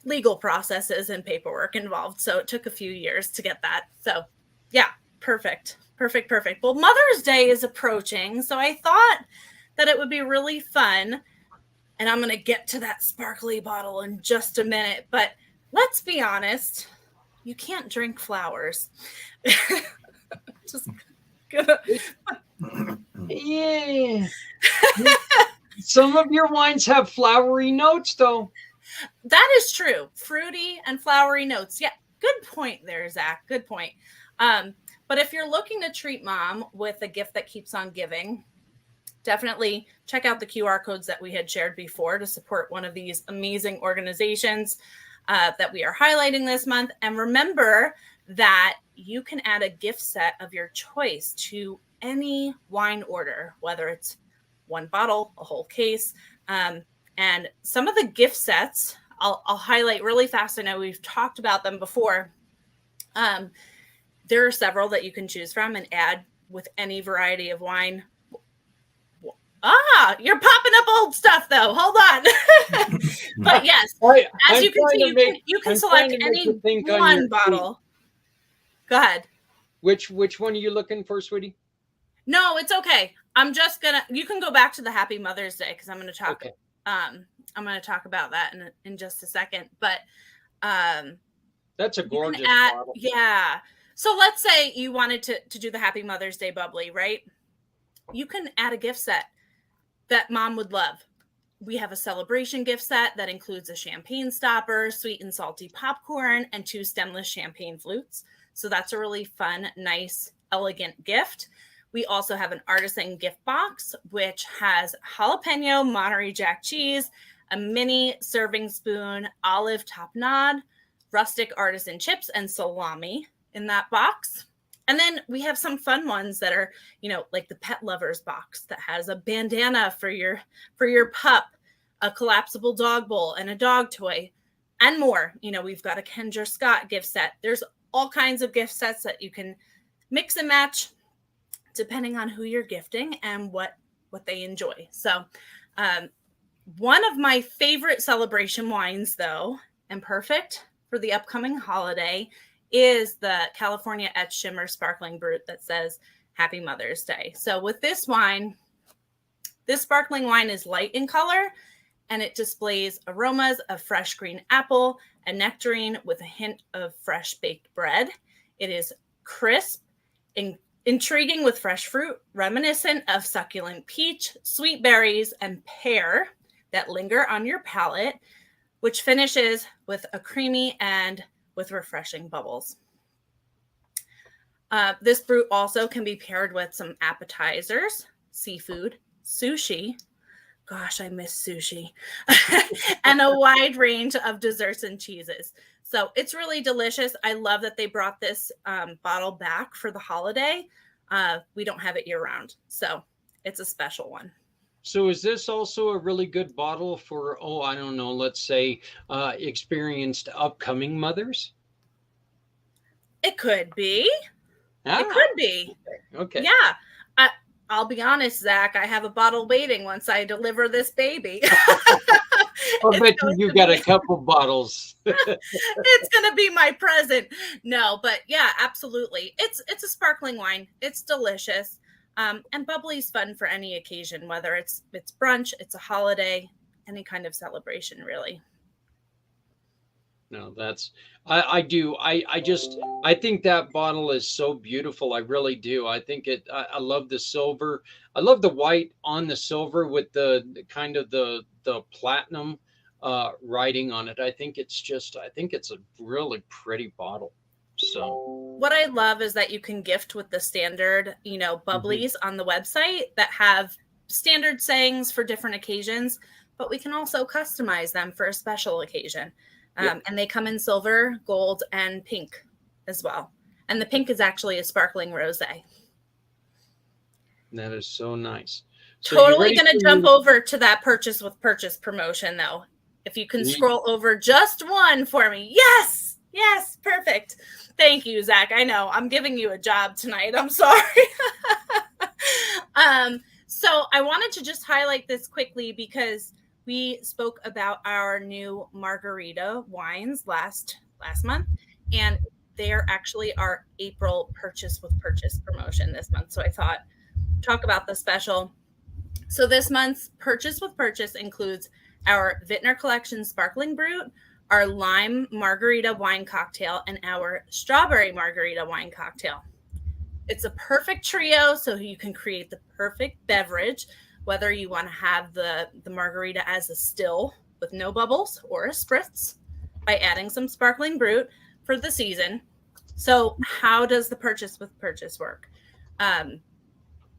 legal processes and paperwork involved. So it took a few years to get that. So yeah, perfect. Well, Mother's Day is approaching. So I thought that it would be really fun. And I'm going to get to that sparkly bottle in just a minute. But let's be honest, you can't drink flowers. Just gonna... Yeah. Some of your wines have flowery notes, though. That is true. Fruity and flowery notes. Yeah, good point there, Zach. Good point. But if you're looking to treat mom with a gift that keeps on giving, definitely check out the QR codes that we had shared before to support one of these amazing organizations that we are highlighting this month. And remember that you can add a gift set of your choice to any wine order, whether it's one bottle, a whole case. And some of the gift sets, I'll highlight really fast. I know we've talked about them before. There are several that you can choose from and add with any variety of wine. You're popping up old stuff, though. Hold on. But yes, as you can see, you can select any one bottle. Go ahead. Which one are you looking for, sweetie? No, it's okay. I'm just you can go back to the Happy Mother's Day because I'm going to talk. Okay. I'm going to talk about that in just a second. But that's a gorgeous bottle. Yeah. So let's say you wanted to do the Happy Mother's Day bubbly, right? You can add a gift set that mom would love. We have a celebration gift set that includes a champagne stopper, sweet and salty popcorn, and 2 stemless champagne flutes. So that's a really fun, nice, elegant gift. We also have an artisan gift box, which has jalapeno Monterey Jack cheese, a mini serving spoon, olive tapenade, rustic artisan chips, and salami in that box. And then we have some fun ones that are, you know, like the pet lovers box that has a bandana for your pup, a collapsible dog bowl, and a dog toy, and more. You know, we've got a Kendra Scott gift set. There's all kinds of gift sets that you can mix and match depending on who you're gifting and what they enjoy. So one of my favorite celebration wines, though, and perfect for the upcoming holiday, is the California Etched Shimmer Sparkling Brut that says Happy Mother's Day. So with this wine, this sparkling wine is light in color and it displays aromas of fresh green apple and nectarine with a hint of fresh baked bread. It is crisp and intriguing with fresh fruit, reminiscent of succulent peach, sweet berries, and pear that linger on your palate, which finishes with a creamy and with refreshing bubbles. This brut also can be paired with some appetizers, seafood, sushi. Gosh, I miss sushi. And a wide range of desserts and cheeses. So it's really delicious. I love that they brought this bottle back for the holiday. We don't have it year round. So it's a special one. So is this also a really good bottle for, oh, I don't know, let's say experienced upcoming mothers? It could be. Ah, It could be. okay. Yeah. I'll be honest, Zach, I have a bottle waiting once I deliver this baby. I'll bet you got a couple bottles. It's going to be my present. No, but yeah, absolutely. It's a sparkling wine. It's delicious. And bubbly's fun for any occasion, whether it's brunch, it's a holiday, any kind of celebration, really. No, that's I do. I think that bottle is so beautiful. I really do. I think I love the silver. I love the white on the silver with the kind of the platinum writing on it. I think it's a really pretty bottle. So What I love is that you can gift with the standard, bubblies on the website that have standard sayings for different occasions, but we can also customize them for a special occasion. And they come in silver, gold, and pink as well. And the pink is actually a sparkling rosé. that is so nice. So Totally going to jump over to that purchase with purchase promotion, though. If you can scroll over just one for me. Yes. Yes. Perfect. Thank you, Zach. I know I'm giving you a job tonight. I'm sorry. So I wanted to just highlight this quickly because we spoke about our new margarita wines last month, and they're actually our April purchase with purchase promotion this month. So I thought, talk about the special. So this month's purchase with purchase includes our Vintner Collection Sparkling Brut, our Lime Margarita Wine Cocktail, and our Strawberry Margarita Wine Cocktail. It's a perfect trio, so you can create the perfect beverage, whether you want to have the margarita as a still with no bubbles or a spritz by adding some sparkling brut for the season. So how does the purchase with purchase work?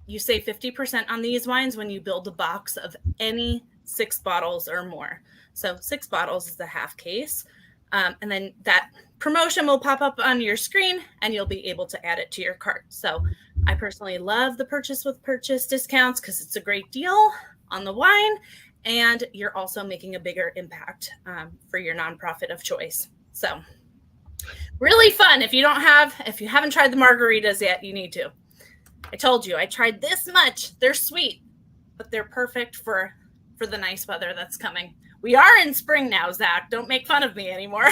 You save 50% on these wines when you build a box of any 6 bottles or more. So 6 bottles is the half case. And then that promotion will pop up on your screen and you'll be able to add it to your cart. So I personally love the purchase with purchase discounts because it's a great deal on the wine, and you're also making a bigger impact for your nonprofit of choice. So really fun. If you haven't tried the margaritas yet, you need to. I told you, I tried this much. They're sweet, but they're perfect for the nice weather that's coming. We are in spring now, Zach. Don't make fun of me anymore.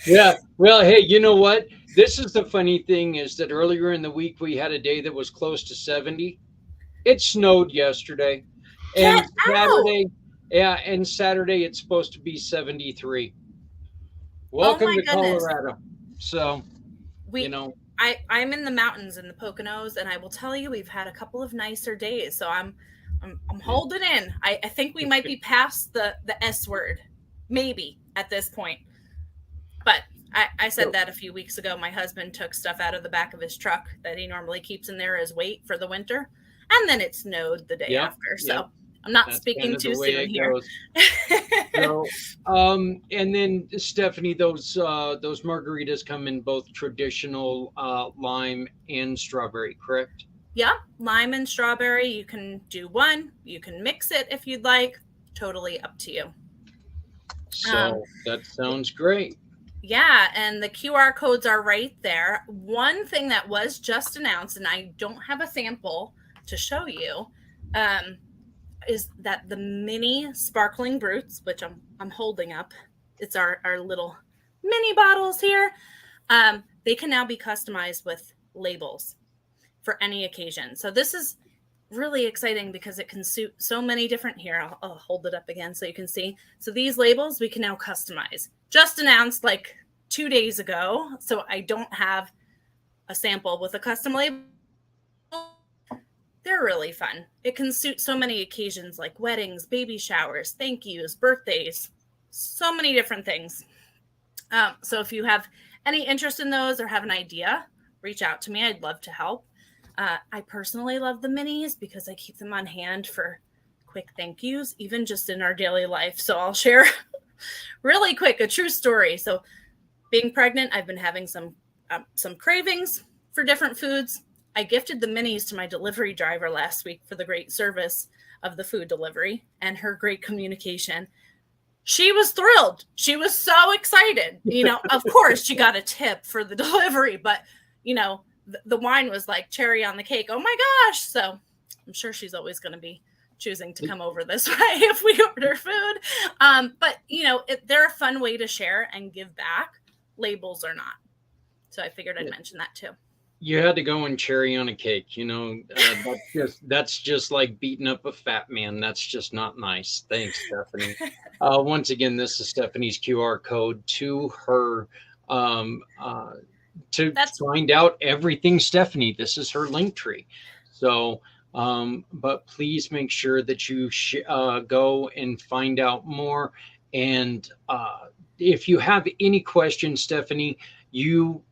Yeah. Well, hey, you know what? This is the funny thing is that earlier in the week we had a day that was close to 70. It snowed yesterday. And Saturday, and Saturday it's supposed to be 73. Welcome to Colorado. So, I'm in the mountains in the Poconos, and I will tell you we've had a couple of nicer days. So I'm holding in. I think we might be past the S word, maybe at this point. But I said that a few weeks ago. My husband took stuff out of the back of his truck that he normally keeps in there as weight for the winter. And then it snowed the day after. So I'm not speaking too soon here. So, and then Stephanie, those margaritas come in both traditional lime and strawberry, correct? Yeah, lime and strawberry. You can do one. You can mix it if you'd like. Totally up to you. So that sounds great. Yeah, and the QR codes are right there. One thing that was just announced, and I don't have a sample to show you, is that the mini sparkling brutes, which I'm holding up, it's our little mini bottles here. They can now be customized with labels for any occasion. So this is really exciting because it can suit so many different, here, I'll hold it up again so you can see. So these labels we can now customize. Just announced like 2 days ago. So I don't have a sample with a custom label. They're really fun. It can suit so many occasions like weddings, baby showers, thank yous, birthdays, so many different things. So if you have any interest in those or have an idea, reach out to me. I'd love to help. I personally love the minis because I keep them on hand for quick thank yous, even just in our daily life. So I'll share really quick a true story. So being pregnant, I've been having some cravings for different foods. I gifted the minis to my delivery driver last week for the great service of the food delivery and her great communication. She was thrilled. She was so excited. Of course she got a tip for the delivery, but the wine was like cherry on the cake. Oh my gosh. So I'm sure she's always going to be choosing to come over this way if we order food. But they're a fun way to share and give back. Labels are not. So I figured I'd mention that too. You had to go and cherry on a cake, that's just like beating up a fat man. That's just not nice. Thanks, Stephanie. Once again, this is Stephanie's QR code to her find out everything Stephanie. This is her link tree. So, but please make sure that you go and find out more. And if you have any questions, Stephanie, you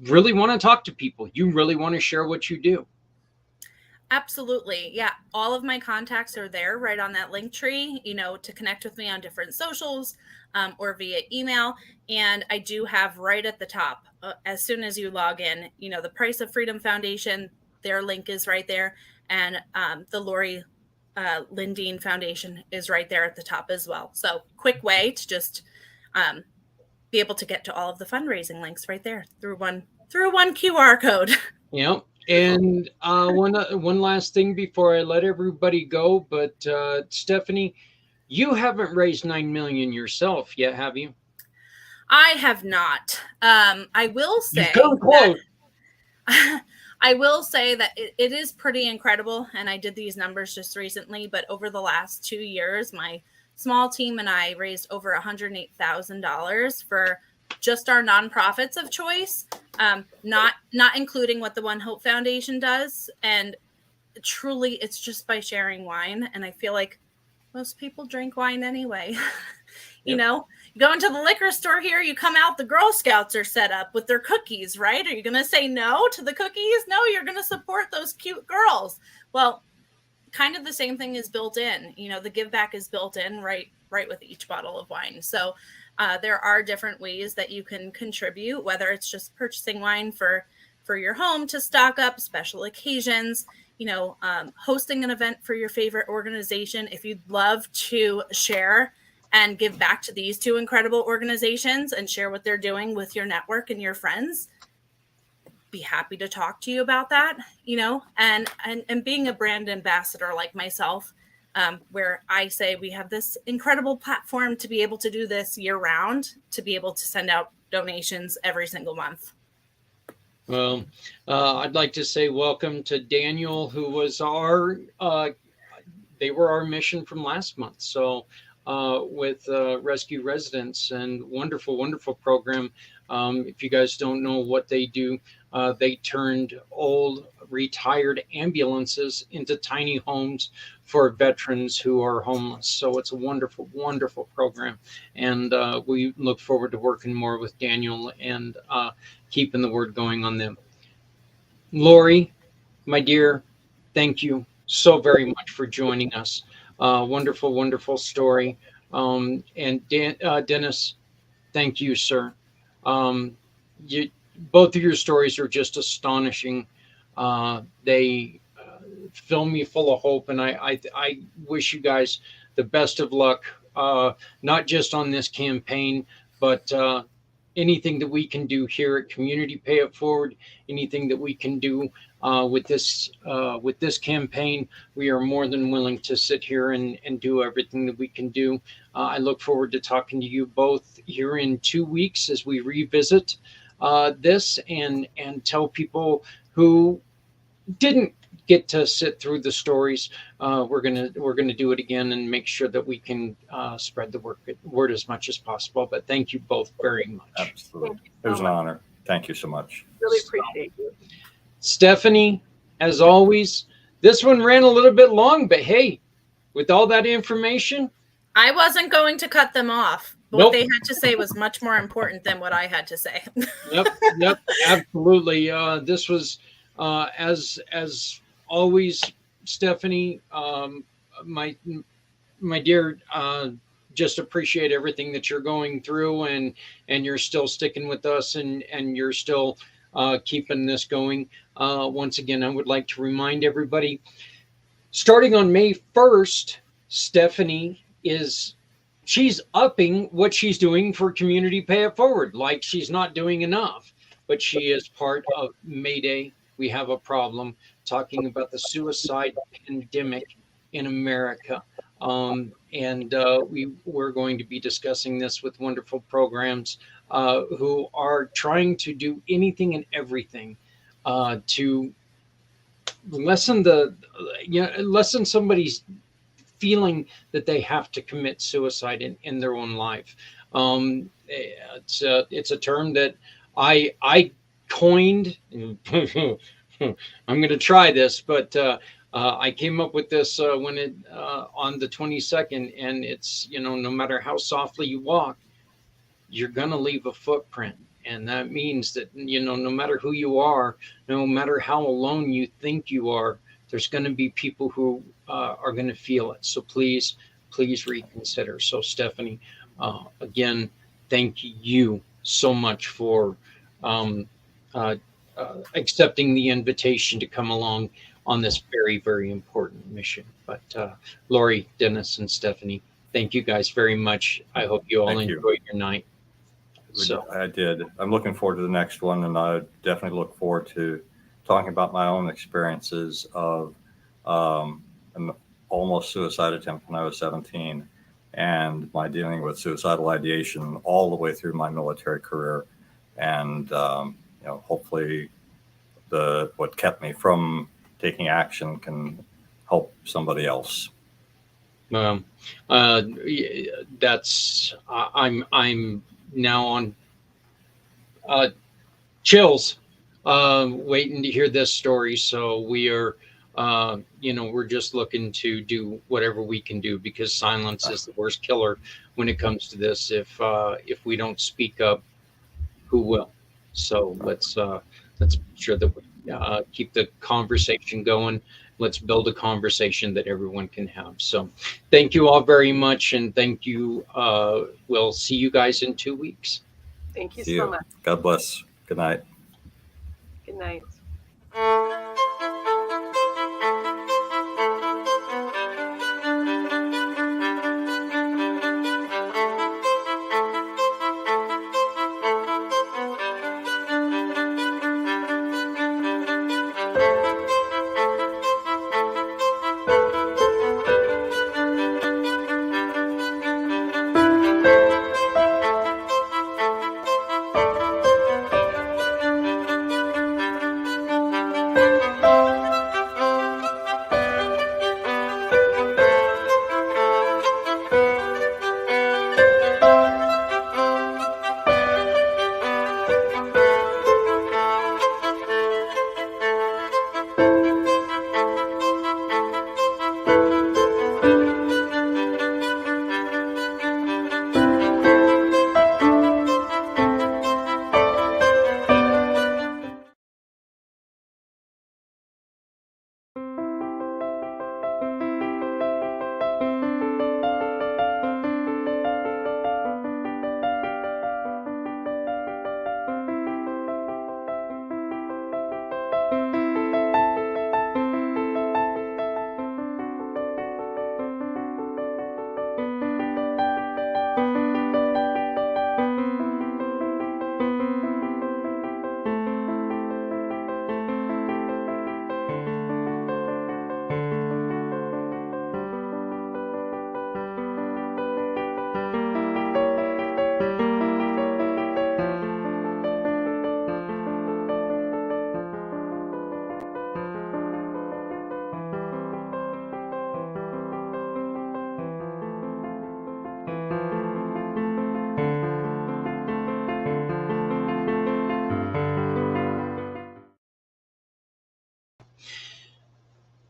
really want to talk to people, you really want to share what you do. Absolutely. Yeah. All of my contacts are there right on that link tree, to connect with me on different socials or via email. And I do have right at the top, as soon as you log in, the Price of Freedom Foundation, their link is right there. And the Lori Landin Foundation is right there at the top as well. So quick way to just be able to get to all of the fundraising links right there through one QR code. Yeah. And one last thing before I let everybody go, but Stephanie, you haven't raised $9 million yourself yet, have you? I have not. I will say You've come close. I will say that it is pretty incredible, and I did these numbers just recently, but over the last 2 years, my small team and I raised over $108,000 for just our nonprofits of choice, not including what the ONEHOPE Foundation does. And truly, it's just by sharing wine. And I feel like most people drink wine anyway. You go into the liquor store here, you come out, the Girl Scouts are set up with their cookies, right? Are you going to say no to the cookies? No, you're going to support those cute girls. Well, kind of the same thing is built in, the give back is built in right with each bottle of wine. So there are different ways that you can contribute, whether it's just purchasing wine for your home to stock up special occasions, hosting an event for your favorite organization. If you'd love to share and give back to these two incredible organizations and share what they're doing with your network and your friends, be happy to talk to you about that, and being a brand ambassador like myself, where I say we have this incredible platform to be able to do this year round, to be able to send out donations every single month. Well, I'd like to say welcome to Daniel, who was they were our mission from last month. So with Rescue Residents, and wonderful program. If you guys don't know what they do, they turned old retired ambulances into tiny homes for veterans who are homeless. So it's a wonderful program. And we look forward to working more with Daniel and keeping the word going on them. Lori, my dear, thank you so very much for joining us. Wonderful story. And Dennis, thank you, sir. Both of your stories are just astonishing. They fill me full of hope, and I wish you guys the best of luck, not just on this campaign, but anything that we can do here at Community Pay It Forward, anything that we can do with this campaign, we are more than willing to sit here and do everything that we can do. I look forward to talking to you both here in 2 weeks as we revisit this and tell people who didn't get to sit through the stories. We're gonna do it again and make sure that we can spread the word as much as possible. But thank you both very much. Absolutely, it was an honor. Thank you so much. Really appreciate you. Stephanie, as always, this one ran a little bit long, but hey, with all that information, I wasn't going to cut them off. What they had to say was much more important than what I had to say. Yep, absolutely. This was, as always, Stephanie, my dear, just appreciate everything that you're going through, and you're still sticking with us, and you're still keeping this going. Once again, I would like to remind everybody, starting on May 1st, Stephanie she's upping what she's doing for Community Pay It Forward. Like, she's not doing enough, but she is part of Mayday. We have a problem, talking about the suicide pandemic in America. And we're going to be discussing this with wonderful programs who are trying to do anything and everything to lessen somebody's feeling that they have to commit suicide in their own life. It's a term that I coined. I'm going to try this, but I came up with this when on the 22nd, and it's, no matter how softly you walk, you're going to leave a footprint. And that means that, no matter who you are, no matter how alone you think you are, there's going to be people who are going to feel it. So please reconsider. So Stephanie, again, thank you so much for accepting the invitation to come along on this very, very important mission. But Lori, Dennis, and Stephanie, thank you guys very much. I hope you all enjoyed your night. So I did. I'm looking forward to the next one, and I definitely look forward to talking about my own experiences of an almost suicide attempt when I was 17, and my dealing with suicidal ideation all the way through my military career, and hopefully what kept me from taking action can help somebody else. That's I'm now on chills waiting to hear this story. So we are we're just looking to do whatever we can do, because silence is the worst killer when it comes to this. If we don't speak up, who will? So let's make sure that we keep the conversation going. Let's build a conversation that everyone can have. So thank you all very much. And thank you. We'll see you guys in 2 weeks. Thank you so much. God bless. Good night. Good night.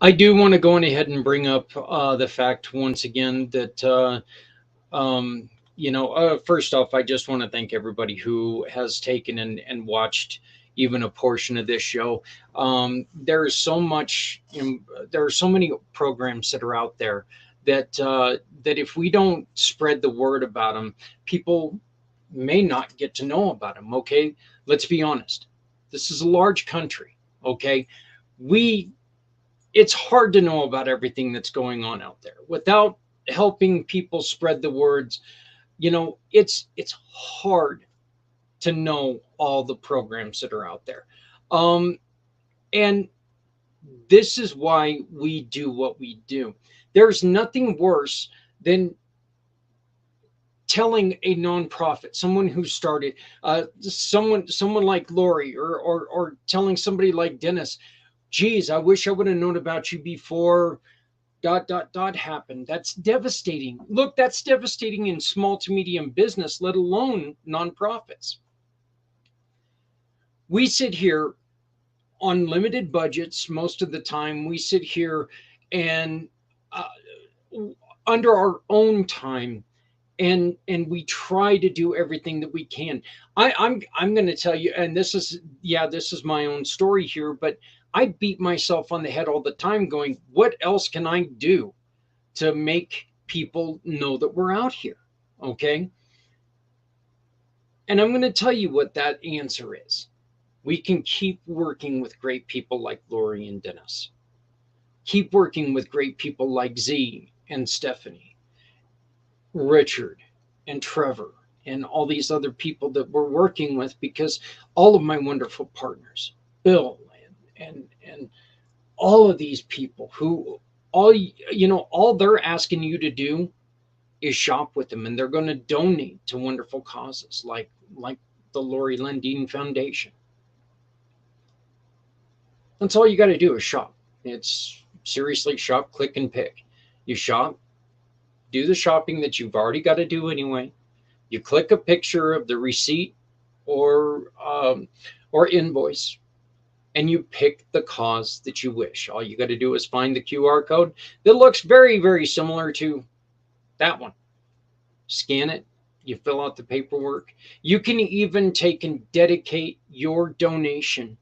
I do want to go on ahead and bring up the fact once again that, first off, I just want to thank everybody who has taken and watched even a portion of this show. There is so much, there are so many programs that are out there that that if we don't spread the word about them, people may not get to know about them. Okay, let's be honest. This is a large country, okay? It's hard to know about everything that's going on out there without helping people spread the words. You know, it's hard to know all the programs that are out there. And this is why we do what we do. There's nothing worse than telling a nonprofit, someone who started, someone like Lori, or telling somebody like Dennis, geez, I wish I would have known about you before ... happened. That's devastating. Look, that's devastating in small to medium business, let alone nonprofits. We sit here on limited budgets most of the time. We sit here and under our own time, and we try to do everything that we can. I'm going to tell you, and this is my own story here, but I beat myself on the head all the time going, what else can I do to make people know that we're out here? Okay. And I'm going to tell you what that answer is. We can keep working with great people like Lori and Dennis. Keep working with great people like Z and Stephanie, Richard and Trevor, and all these other people that we're working with, because all of my wonderful partners, Bill and all of these people who all they're asking you to do is shop with them, and they're going to donate to wonderful causes like the Lori Landin Foundation. That's all you got to do is shop. It's seriously shop, click and pick. You shop, do the shopping that you've already got to do anyway. You click a picture of the receipt or invoice, and you pick the cause that you wish. All you got to do is find the QR code that looks very, very similar to that one. Scan it. You fill out the paperwork. You can even take and dedicate your donation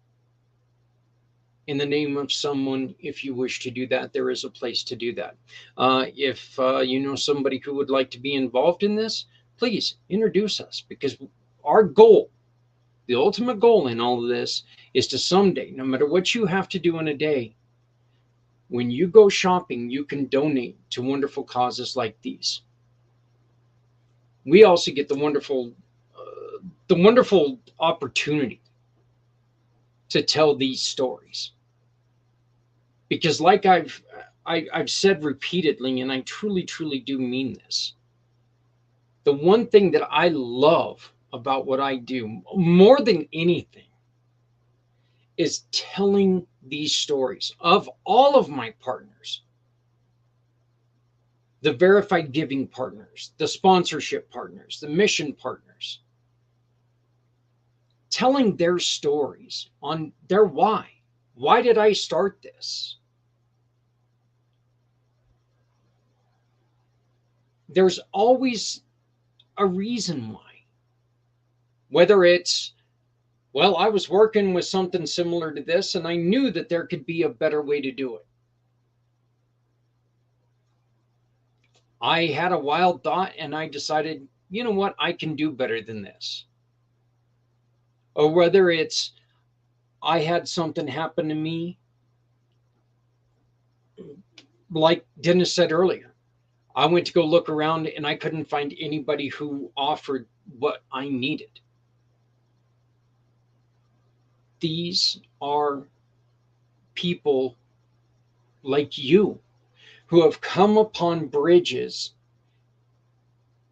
in the name of someone. If you wish to do that, there is a place to do that. If you know somebody who would like to be involved in this, please introduce us, because our goal, the ultimate goal in all of this, is to someday, no matter what you have to do in a day, when you go shopping, you can donate to wonderful causes like these. We also get the wonderful opportunity to tell these stories, because like I've said repeatedly, and I truly do mean this, the one thing that I love about what I do more than anything is telling these stories of all of my partners, the verified giving partners, the sponsorship partners, the mission partners, telling their stories on their why. Why did I start this? There's always a reason why. Whether it's, well, I was working with something similar to this and I knew that there could be a better way to do it. I had a wild thought and I decided, you know what, I can do better than this. Or whether it's, I had something happen to me, like Dennis said earlier. I went to go look around and I couldn't find anybody who offered what I needed. These are people like you who have come upon bridges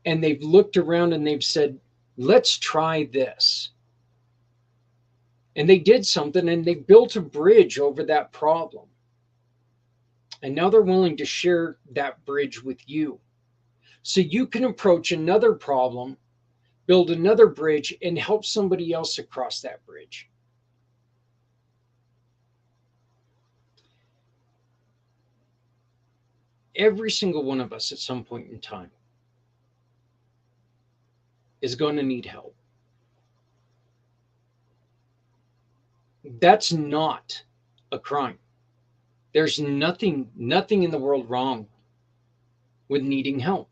and they've looked around and they've said, let's try this. And they did something and they built a bridge over that problem. And now they're willing to share that bridge with you. So you can approach another problem, build another bridge, and help somebody else across that bridge. Every single one of us at some point in time is going to need help. That's not a crime. There's nothing in the world wrong with needing help.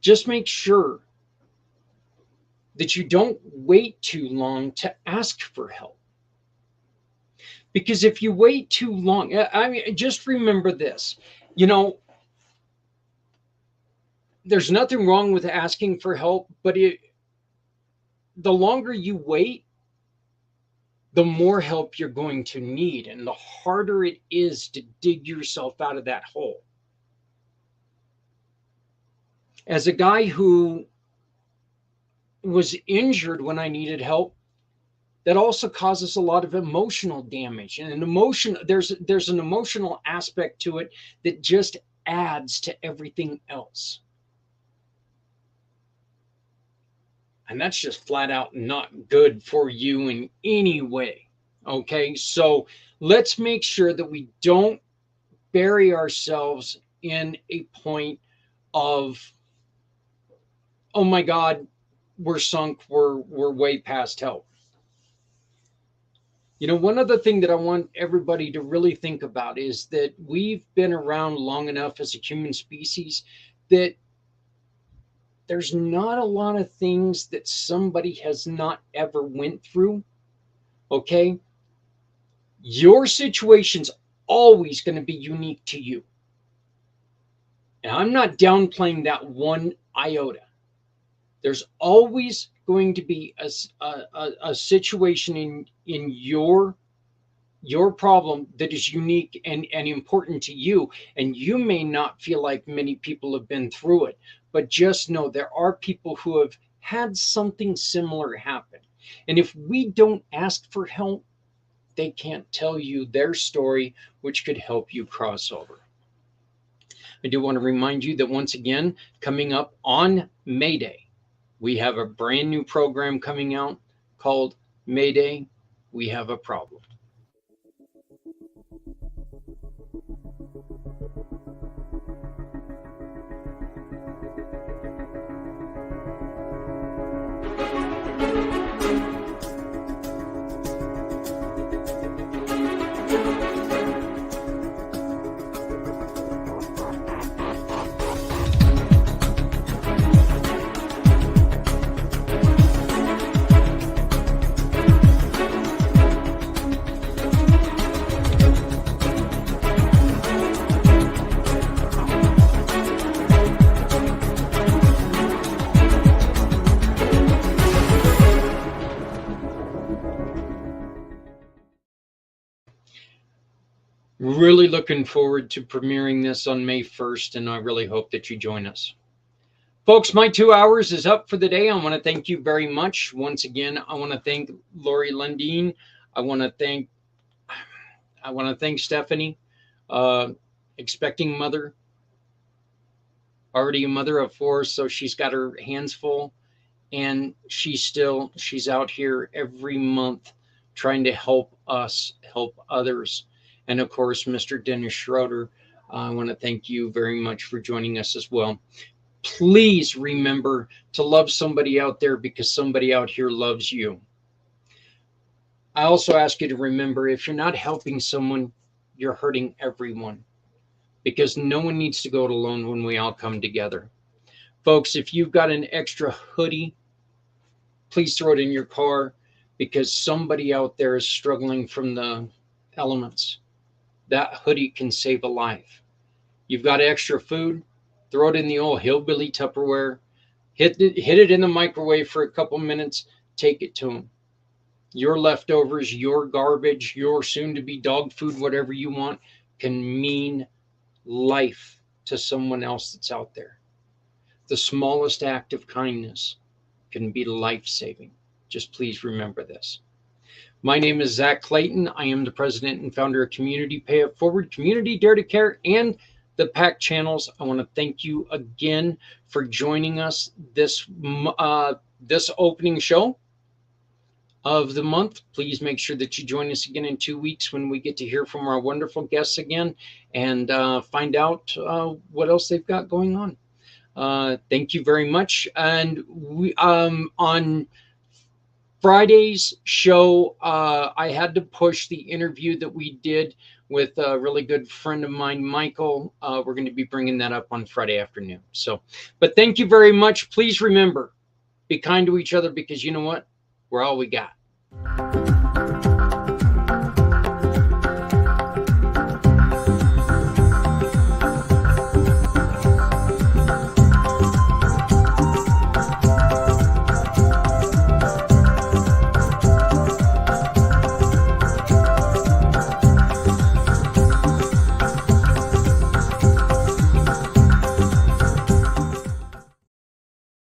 Just make sure that you don't wait too long to ask for help. Because if you wait too long, I mean, just remember this, you know, there's nothing wrong with asking for help, but the longer you wait, the more help you're going to need, and the harder it is to dig yourself out of that hole. As a guy who was injured when I needed help, that also causes a lot of emotional damage, and there's an emotional aspect to it that just adds to everything else. And that's just flat out not good for you in any way. Okay, so let's make sure that we don't bury ourselves in a point of, oh my God, we're sunk, we're way past help. You know, one other thing that I want everybody to really think about is that we've been around long enough as a human species that there's not a lot of things that somebody has not ever went through. Okay? Your situation's always going to be unique to you. And I'm not downplaying that one iota. There's always going to be a situation in your problem that is unique and important to you. And you may not feel like many people have been through it, but just know there are people who have had something similar happen. And if we don't ask for help, they can't tell you their story, which could help you cross over. I do want to remind you that once again, coming up on May Day, we have a brand new program coming out called Mayday, We Have a Problem. Really looking forward to premiering this on May 1st, and I really hope that you join us. Folks, my 2 hours is up for the day. I want to thank you very much. Once again, I want to thank Lori Landin. I want to thank Stephanie, expecting mother, already a mother of 4, so she's got her hands full, and she's out here every month trying to help us help others. And of course, Mr. Dennis Schroeder, I want to thank you very much for joining us as well. Please remember to love somebody out there, because somebody out here loves you. I also ask you to remember, if you're not helping someone, you're hurting everyone, because no one needs to go it alone when we all come together. Folks, if you've got an extra hoodie, please throw it in your car, because somebody out there is struggling from the elements. That hoodie can save a life. You've got extra food, throw it in the old hillbilly Tupperware, hit it in the microwave for a couple minutes, take it to them. Your leftovers, your garbage, your soon-to-be dog food, whatever you want, can mean life to someone else that's out there. The smallest act of kindness can be life-saving. Just please remember this. My name is Zach Clayton. I am the president and founder of Community Pay It Forward, Community Dare to Care, and the pACT channels. I want to thank you again for joining us this opening show of the month. Please make sure that you join us again in 2 weeks when we get to hear from our wonderful guests again and find out what else they've got going on. Thank you very much. And we on Friday's show, I had to push the interview that we did with a really good friend of mine, Michael. We're going to be bringing that up on Friday afternoon. But thank you very much. Please remember, Be kind to each other, because you know what? We're all we got.